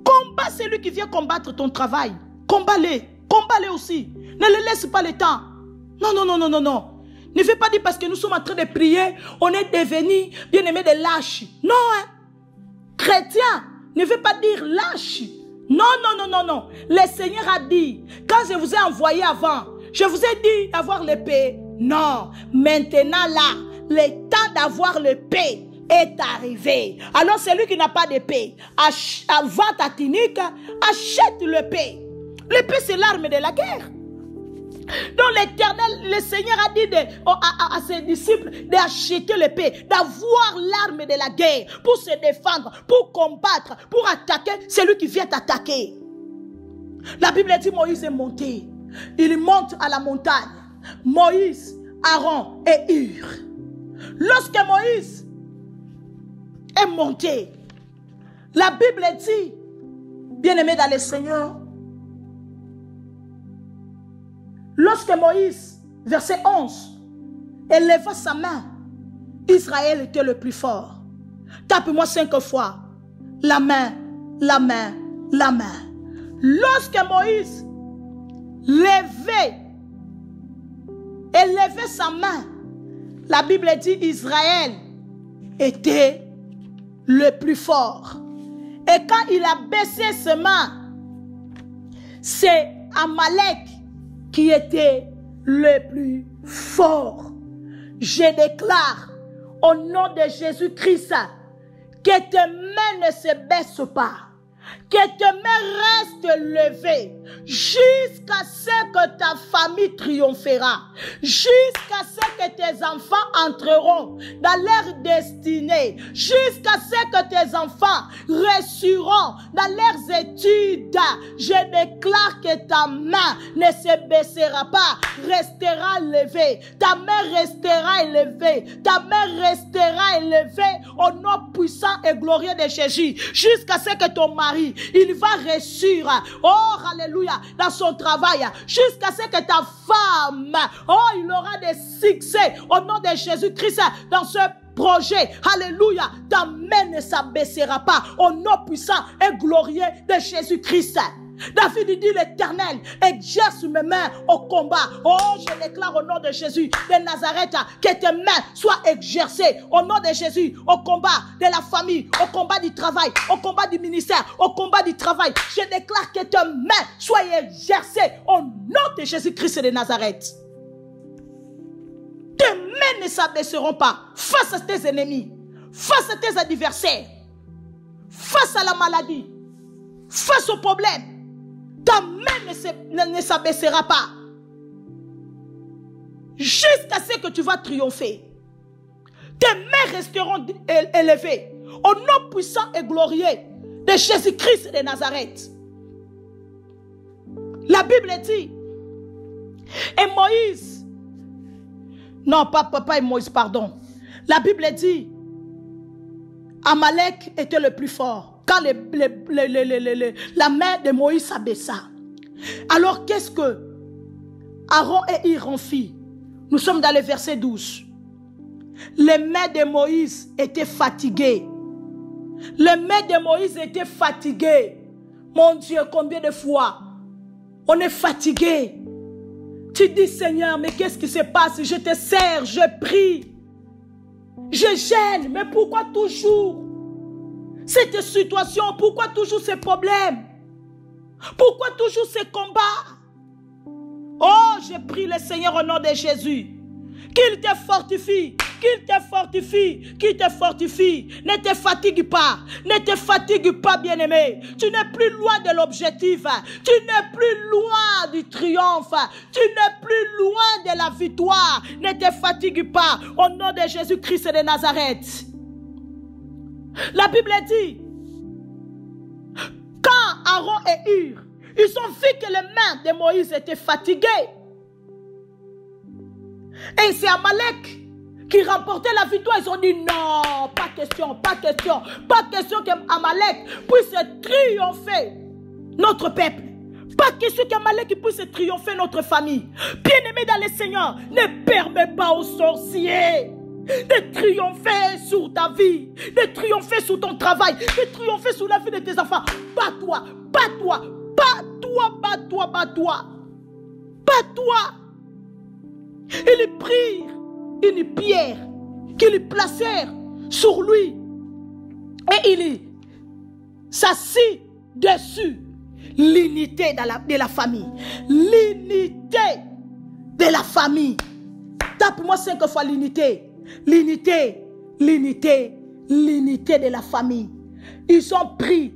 Combat celui qui vient combattre ton travail. Combat-les. Combat-les aussi. Ne les laisse pas le temps. Non, non, non, non, non, non. Ne fais pas dire parce que nous sommes en train de prier, on est devenus bien-aimés des lâches. Non, hein. Chrétien, ne veut pas dire lâche. Non, non, non, non, non. Le Seigneur a dit, quand je vous ai envoyé avant, je vous ai dit d'avoir l'épée. Non, maintenant là, le temps d'avoir l'épée est arrivé. Alors celui qui n'a pas d'épée, va ta clinique, achète l'épée. L'épée c'est l'arme de la guerre. Donc l'Éternel, le Seigneur a dit à ses disciples d'acheter l'épée, d'avoir l'arme de la guerre pour se défendre, pour combattre, pour attaquer celui qui vient t'attaquer. La Bible dit Moïse est monté. Il monte à la montagne. Moïse, Aaron et Hur. Lorsque Moïse est monté, la Bible dit, bien-aimé dans le Seigneur, lorsque Moïse, verset 11, éleva sa main, Israël était le plus fort. Tape-moi 5 fois. La main, la main, la main. Lorsque Moïse élevait sa main, la Bible dit Israël était le plus fort. Et quand il a baissé ses mains, c'est Amalek qui était le plus fort. Je déclare au nom de Jésus-Christ que tes mains ne se baissent pas, que tes mains restent levées jusqu'à ce que ta famille triomphera, jusqu'à ce que tes enfants entreront dans leur destinée, jusqu'à ce que tes enfants réussiront dans leurs études. Je déclare que ta main ne se baissera pas, restera levée. Ta main restera élevée. Ta main restera élevée au nom puissant et glorieux de Jésus, jusqu'à ce que ton mari, il va réussir, oh alléluia, dans son travail, jusqu'à ce que ta femme, oh, il aura des succès au nom de Jésus-Christ dans ce projet. Alléluia, ta main ne s'abaissera pas au nom puissant et glorieux de Jésus-Christ. David dit l'Éternel exerce mes mains au combat. Oh, je déclare au nom de Jésus de Nazareth que tes mains soient exercées au nom de Jésus au combat de la famille, au combat du travail, au combat du ministère, au combat du travail. Je déclare que tes mains soient exercées au nom de Jésus-Christ de Nazareth. Tes mains ne s'abaisseront pas face à tes ennemis, face à tes adversaires, face à la maladie, face aux problèmes. Ta main ne s'abaissera pas jusqu'à ce que tu vas triompher. Tes mains resteront élevées au nom puissant et glorieux de Jésus-Christ de Nazareth. La Bible dit, et Moïse, non, pas papa et Moïse, pardon. La Bible dit, Amalek était le plus fort. Quand la main de Moïse s'abaissa. Alors qu'est-ce que Aaron et Hur ont fait? Nous sommes dans le verset 12. Les mains de Moïse étaient fatiguées. Les mains de Moïse étaient fatiguées. Mon Dieu, combien de fois on est fatigué. Tu dis, Seigneur, mais qu'est-ce qui se passe? Je te sers, je prie. Je gêne, mais pourquoi toujours cette situation? Pourquoi toujours ces problèmes? Pourquoi toujours ces combats? Oh, je prie le Seigneur au nom de Jésus. Qu'il te fortifie, qu'il te fortifie, qu'il te fortifie. Ne te fatigue pas, ne te fatigue pas, bien-aimé. Tu n'es plus loin de l'objectif, tu n'es plus loin du triomphe, tu n'es plus loin de la victoire. Ne te fatigue pas, au nom de Jésus-Christ de Nazareth. La Bible dit, quand Aaron et Hur, ils ont vu que les mains de Moïse étaient fatiguées, et c'est Amalek qui remportait la victoire. Ils ont dit non, pas question, pas question, pas question qu'Amalek puisse triompher notre peuple. Pas question qu'Amalek puisse triompher notre famille. Bien-aimé dans le Seigneur, ne permets pas aux sorciers de triompher sur ta vie, de triompher sur ton travail, de triompher sur la vie de tes enfants. Bats-toi, bats-toi, bats-toi, bats-toi, bats-toi, bats-toi. Ils prirent une pierre qu'ils placèrent sur lui et il s'assit dessus. L'unité de la famille. L'unité de la famille. Tape-moi 5 fois l'unité. L'unité, l'unité, l'unité de la famille. Ils ont pris,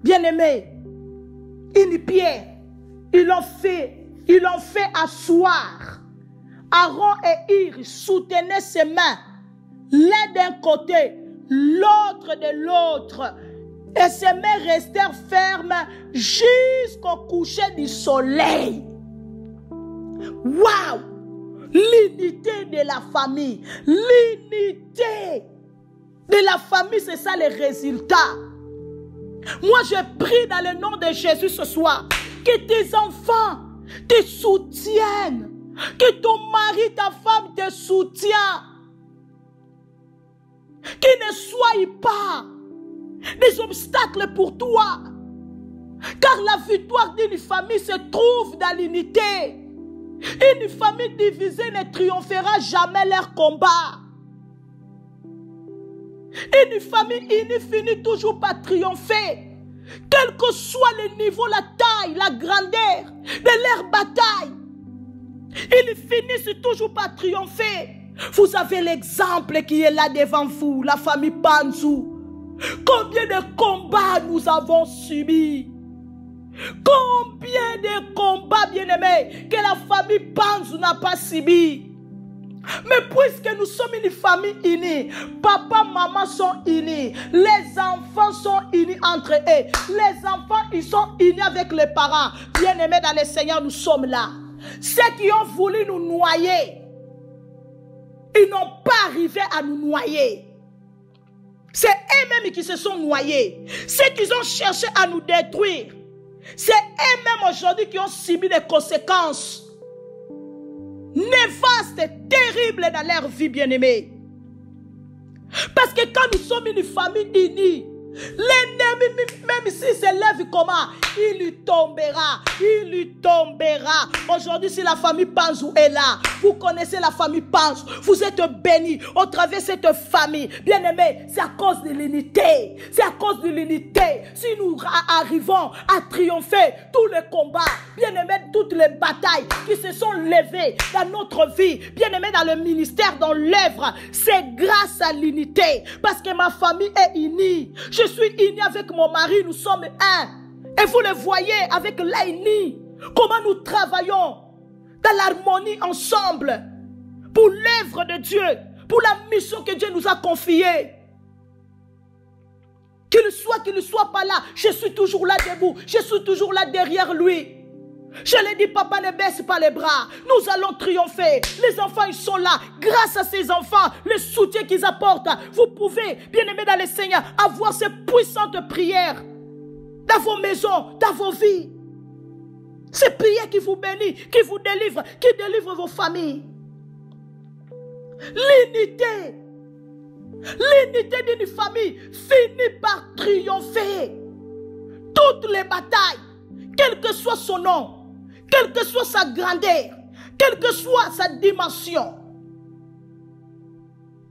bien-aimé, une pierre. Ils l'ont fait asseoir. Aaron et Hur soutenaient ses mains, l'un d'un côté, l'autre de l'autre. Et ses mains restèrent fermes jusqu'au coucher du soleil. Waouh! L'unité de la famille. L'unité de la famille, c'est ça le résultat. Moi, je prie dans le nom de Jésus ce soir que tes enfants te soutiennent. Que ton mari, ta femme te soutiennent. Qu'il ne soit pas des obstacles pour toi. Car la victoire d'une famille se trouve dans l'unité. Une famille divisée ne triomphera jamais leur combat. Une famille unie finit toujours par triompher. Quel que soit le niveau, la taille, la grandeur de leur bataille, ils finissent toujours par triompher. Vous avez l'exemple qui est là devant vous, la famille Panzou. Combien de combats nous avons subis? Combien de combats, bien-aimés, que la famille Panzou n'a pas subi? Mais puisque nous sommes une famille unie, papa, maman sont unis, les enfants sont unis entre eux, les enfants ils sont unis avec les parents. Bien-aimés dans le Seigneur, nous sommes là. Ceux qui ont voulu nous noyer, ils n'ont pas arrivé à nous noyer. C'est eux-mêmes qui se sont noyés. Ceux qui ont cherché à nous détruire, c'est eux-mêmes aujourd'hui qui ont subi les conséquences néfastes, terribles dans leur vie, bien-aimée. Parce que quand nous sommes une famille unie, l'ennemi, même s'il se lève comment, il lui tombera, il lui tombera. Aujourd'hui, si la famille Panzou est là, vous connaissez la famille Panzou, vous êtes bénis au travers de cette famille. Bien aimé, c'est à cause de l'unité. C'est à cause de l'unité. Si nous arrivons à triompher tous les combats, bien aimé, toutes les batailles qui se sont levées dans notre vie, bien aimé, dans le ministère, dans l'œuvre, c'est grâce à l'unité. Parce que ma famille est unie. Je suis unie avec mon mari, nous sommes un. Et vous le voyez avec l'Aïni, comment nous travaillons dans l'harmonie ensemble pour l'œuvre de Dieu, pour la mission que Dieu nous a confiée. Qu'il soit pas là, je suis toujours là debout, je suis toujours là derrière lui. Je lui dis, papa, ne baisse pas les bras, nous allons triompher. Les enfants, ils sont là. Grâce à ces enfants, le soutien qu'ils apportent, vous pouvez, bien aimés dans le Seigneur, avoir ces puissantes prières dans vos maisons, dans vos vies. Ces prières qui vous bénissent, qui vous délivrent, qui délivrent vos familles. L'unité d'une famille finit par triompher. Toutes les batailles, quel que soit son nom, quelle que soit sa grandeur, quelle que soit sa dimension.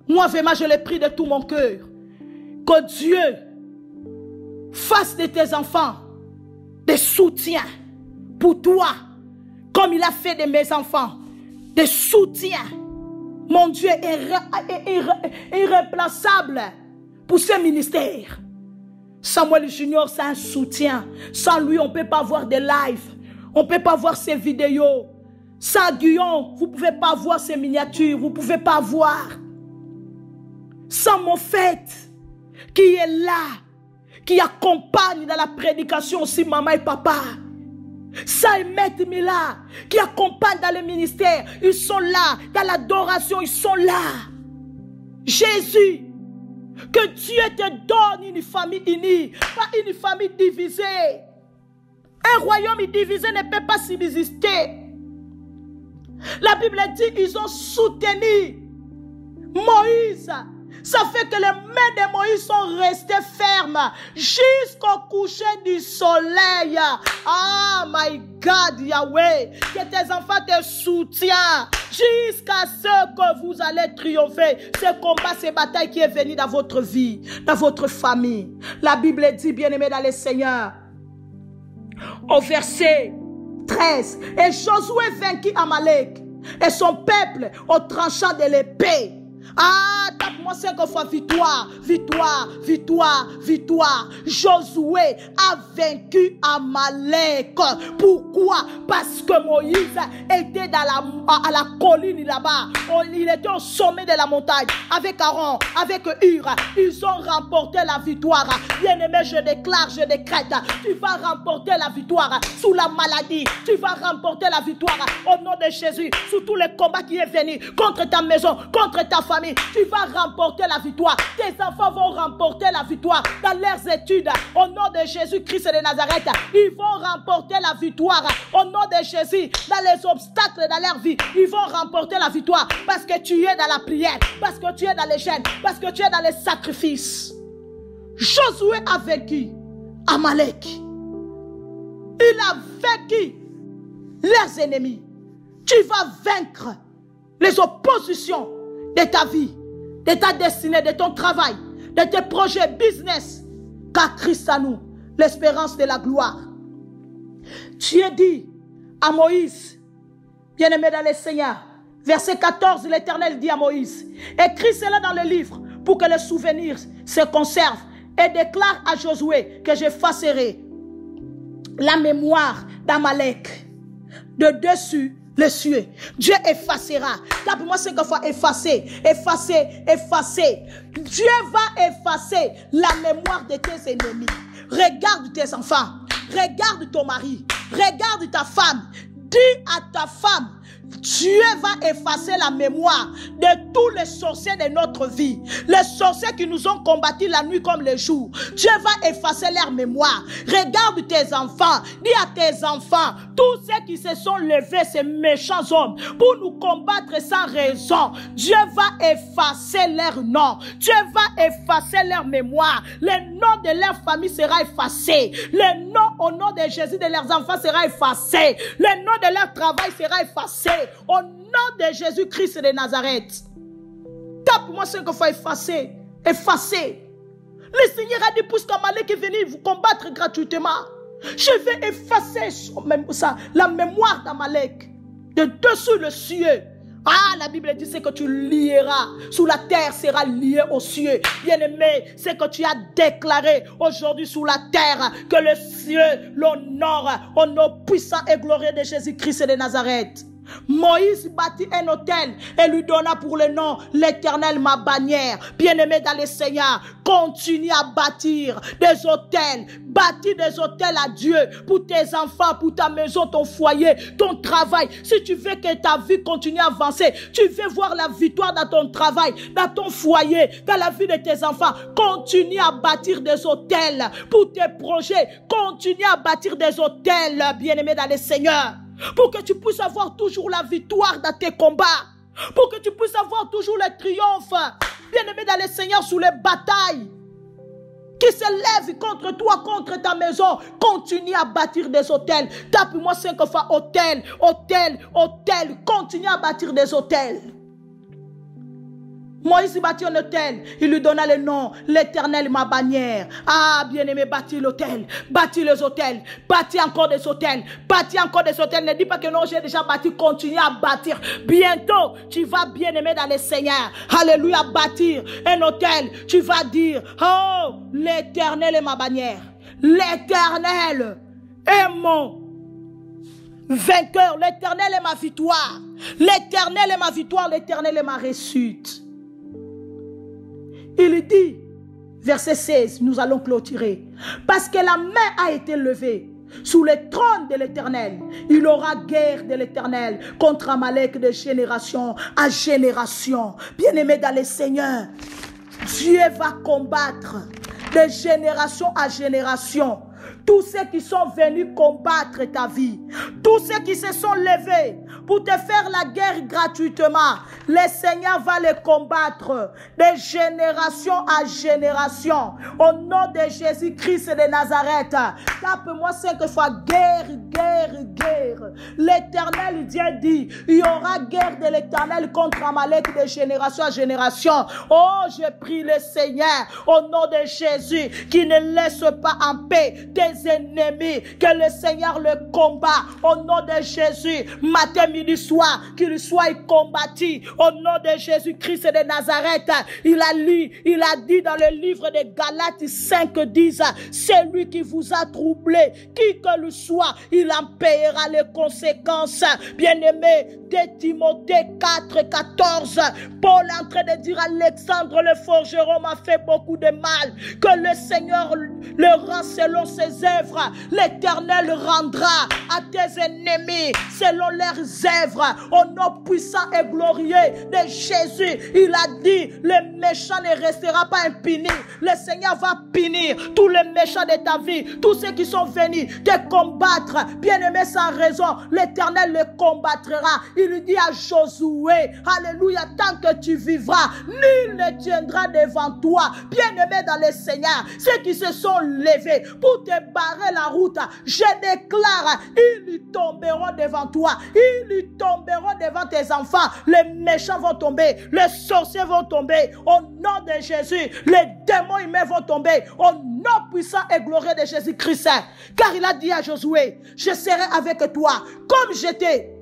Moi, vraiment, je l'ai pris de tout mon cœur. Que Dieu fasse de tes enfants des soutiens pour toi, comme il a fait de mes enfants, des soutiens. Mon Dieu est irréplaçable pour ce ministère. Samuel Junior, c'est un soutien. Sans lui, on ne peut pas voir des lives. On ne peut pas voir ses vidéos. Sans Guillaume, vous ne pouvez pas voir ses miniatures. Vous ne pouvez pas voir. Sans mon fait, qui est là, qui accompagne dans la prédication aussi maman et papa. Sans Maître Mila, qui accompagne dans le ministère. Ils sont là. Dans l'adoration, ils sont là. Jésus, que Dieu te donne une famille unie, pas une famille divisée. Un royaume divisé ne peut pas subsister. La Bible dit qu'ils ont soutenu Moïse. Ça fait que les mains de Moïse sont restées fermes jusqu'au coucher du soleil. Ah, my God, Yahweh, que tes enfants te soutiennent jusqu'à ce que vous allez triompher. Ce combat, ces batailles qui est venu dans votre vie, dans votre famille. La Bible dit, bien-aimé dans le Seigneur, au verset 13, et Josué vainquit Amalek et son peuple au tranchant de l'épée. Ah, tape-moi 5 fois victoire, victoire, victoire, victoire. Josué a vaincu Amalek. Pourquoi? Parce que Moïse était à la colline là-bas. Il était au sommet de la montagne avec Aaron, avec Hur. Ils ont remporté la victoire. Bien-aimé, je déclare, je décrète. Tu vas remporter la victoire sous la maladie. Tu vas remporter la victoire au nom de Jésus sous tous les combats qui est venu contre ta maison, contre ta famille. Tu vas remporter la victoire. Tes enfants vont remporter la victoire dans leurs études. Au nom de Jésus-Christ de Nazareth, ils vont remporter la victoire. Au nom de Jésus, dans les obstacles dans leur vie, ils vont remporter la victoire parce que tu es dans la prière, parce que tu es dans les jeûnes, parce que tu es dans les sacrifices. Josué a vaincu Amalek. Il a vaincu leurs ennemis. Tu vas vaincre les oppositions de ta vie, de ta destinée, de ton travail, de tes projets business, car Christ à nous, l'espérance de la gloire. Dieu dit à Moïse, bien-aimé dans le Seigneur, verset 14, l'Éternel dit à Moïse, écris cela dans le livre pour que le souvenir se conserve et déclare à Josué que j'effacerai la mémoire d'Amalek de dessus les cieux. Dieu effacera. Tape-moi 5 fois effacer, effacer, effacer. Dieu va effacer la mémoire de tes ennemis. Regarde tes enfants, regarde ton mari, regarde ta femme. Dis à ta femme, Dieu va effacer la mémoire de tous les sorciers de notre vie. Les sorciers qui nous ont combattus la nuit comme le jour. Dieu va effacer leur mémoire. Regarde tes enfants. Dis à tes enfants, tous ceux qui se sont levés, ces méchants hommes, pour nous combattre sans raison, Dieu va effacer leur nom. Dieu va effacer leur mémoire. Le nom de leur famille sera effacé. Le nom au nom de Jésus de leurs enfants sera effacé. Le nom de leur travail sera effacé. Au nom de Jésus-Christ de Nazareth. Tape-moi 5 fois effacer. Effacer. Le Seigneur a dit, puisque Amalek est venu vous combattre gratuitement, je vais effacer la mémoire d'Amalek de dessous le cieux. Ah, la Bible dit, c'est que tu lieras sous la terre sera lié aux cieux. Bien-aimé, c'est que tu as déclaré aujourd'hui sous la terre que le ciel l'honore au nom puissant et glorieux de Jésus-Christ de Nazareth. Moïse bâtit un autel et lui donna pour le nom l'Éternel ma bannière. Bien-aimé dans le Seigneur, continue à bâtir des autels. Bâtis des autels à Dieu pour tes enfants, pour ta maison, ton foyer, ton travail. Si tu veux que ta vie continue à avancer, tu veux voir la victoire dans ton travail, dans ton foyer, dans la vie de tes enfants, continue à bâtir des autels pour tes projets. Continue à bâtir des autels, bien-aimé dans le Seigneur. Pour que tu puisses avoir toujours la victoire dans tes combats. Pour que tu puisses avoir toujours le triomphe. Bien-aimé dans le Seigneur, sous les batailles qui se lèvent contre toi, contre ta maison. Continue à bâtir des autels. Tape-moi 5 fois hôtel, hôtel, hôtel. Continue à bâtir des autels. Moïse bâtit un autel, il lui donna le nom, l'Éternel ma bannière. Ah, bien-aimé, bâtis l'autel, bâtis les hôtels, bâtis encore des hôtels, bâtis encore des hôtels. Ne dis pas que non, j'ai déjà bâti, continue à bâtir. Bientôt, tu vas, bien-aimé, dans le Seigneur, alléluia, bâtir un hôtel. Tu vas dire, oh, l'Éternel est ma bannière, l'Éternel est mon vainqueur, l'Éternel est ma victoire, l'Éternel est ma victoire, l'Éternel est ma réussite. Il dit, verset 16, nous allons clôturer. Parce que la main a été levée sous le trône de l'Éternel. Il aura guerre de l'Éternel contre Amalek de génération à génération. Bien-aimé dans le Seigneur, Dieu va combattre de génération à génération tous ceux qui sont venus combattre ta vie, tous ceux qui se sont levés pour te faire la guerre gratuitement, le Seigneur va les combattre de génération à génération. Au nom de Jésus-Christ de Nazareth, tape-moi 5 fois guerre, guerre, guerre. L'Éternel, Dieu dit, il y aura guerre de l'Éternel contre Amalek de génération à génération. Oh, je prie le Seigneur, au nom de Jésus, qui ne laisse pas en paix tes ennemis, que le Seigneur le combat au nom de Jésus, matin, midi, soir, qu'il soit combattu au nom de Jésus-Christ de Nazareth. Il a dit dans le livre de Galates 5:10, celui qui vous a troublé, qui que le soit, il en payera les conséquences. Bien-aimé, de Timothée 4:14, Paul est en train de dire à Alexandre le forgeron m'a fait beaucoup de mal, que le Seigneur le rend selon ses œuvres. L'Éternel rendra à tes ennemis selon leurs œuvres. Au nom puissant et glorieux de Jésus, il a dit, le méchant ne restera pas impuni. Le Seigneur va punir tous les méchants de ta vie, tous ceux qui sont venus te combattre, bien-aimé, sans raison. L'Éternel le combattra. Il lui dit à Josué, alléluia, tant que tu vivras, nul ne tiendra devant toi. Bien-aimé dans le Seigneur, ceux qui se sont levés pour te barrer la route, je déclare, ils lui tomberont devant toi, ils lui tomberont devant tes enfants. Les méchants vont tomber, les sorciers vont tomber au nom de Jésus, les démons humains vont tomber au nom puissant et glorieux de Jésus-Christ. Car il a dit à Josué, je serai avec toi comme j'étais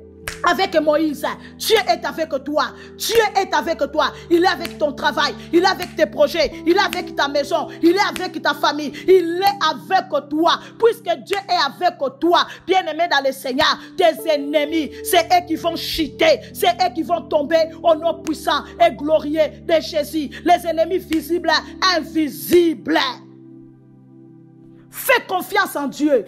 avec Moïse. Dieu est avec toi. Dieu est avec toi. Il est avec ton travail. Il est avec tes projets. Il est avec ta maison. Il est avec ta famille. Il est avec toi. Puisque Dieu est avec toi, bien-aimé dans le Seigneur, tes ennemis, c'est eux qui vont chuter. C'est eux qui vont tomber au nom puissant et glorieux de Jésus. Les ennemis visibles, invisibles. Fais confiance en Dieu.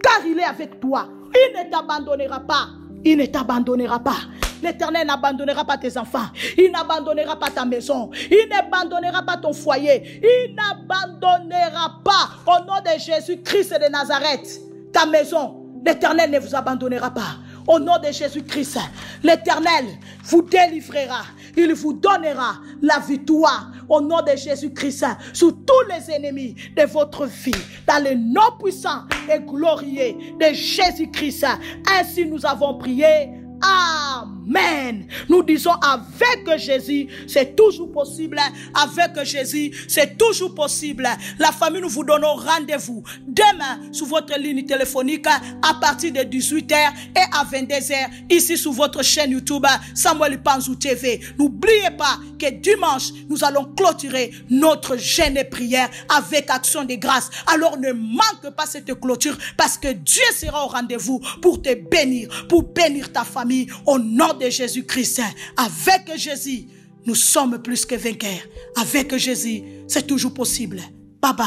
Car il est avec toi. Il ne t'abandonnera pas. Il ne t'abandonnera pas. L'Éternel n'abandonnera pas tes enfants. Il n'abandonnera pas ta maison. Il n'abandonnera pas ton foyer. Il n'abandonnera pas, au nom de Jésus-Christ de Nazareth, ta maison. L'Éternel ne vous abandonnera pas. Au nom de Jésus-Christ, l'Éternel vous délivrera. Il vous donnera la victoire au nom de Jésus-Christ sur tous les ennemis de votre vie. Dans le nom puissant et glorieux de Jésus-Christ. Ainsi nous avons prié. Amen. Nous disons avec Jésus, c'est toujours possible. Avec Jésus, c'est toujours possible. La famille, nous vous donnons rendez-vous demain sur votre ligne téléphonique à partir de 18h et à 22h ici sur votre chaîne YouTube Samuel Ipanzu TV. N'oubliez pas que dimanche, nous allons clôturer notre jeûne et prière avec action de grâce. Alors ne manque pas cette clôture parce que Dieu sera au rendez-vous pour te bénir, pour bénir ta famille. Au nom de Jésus-Christ, avec Jésus, nous sommes plus que vainqueurs. Avec Jésus, c'est toujours possible. Bye bye.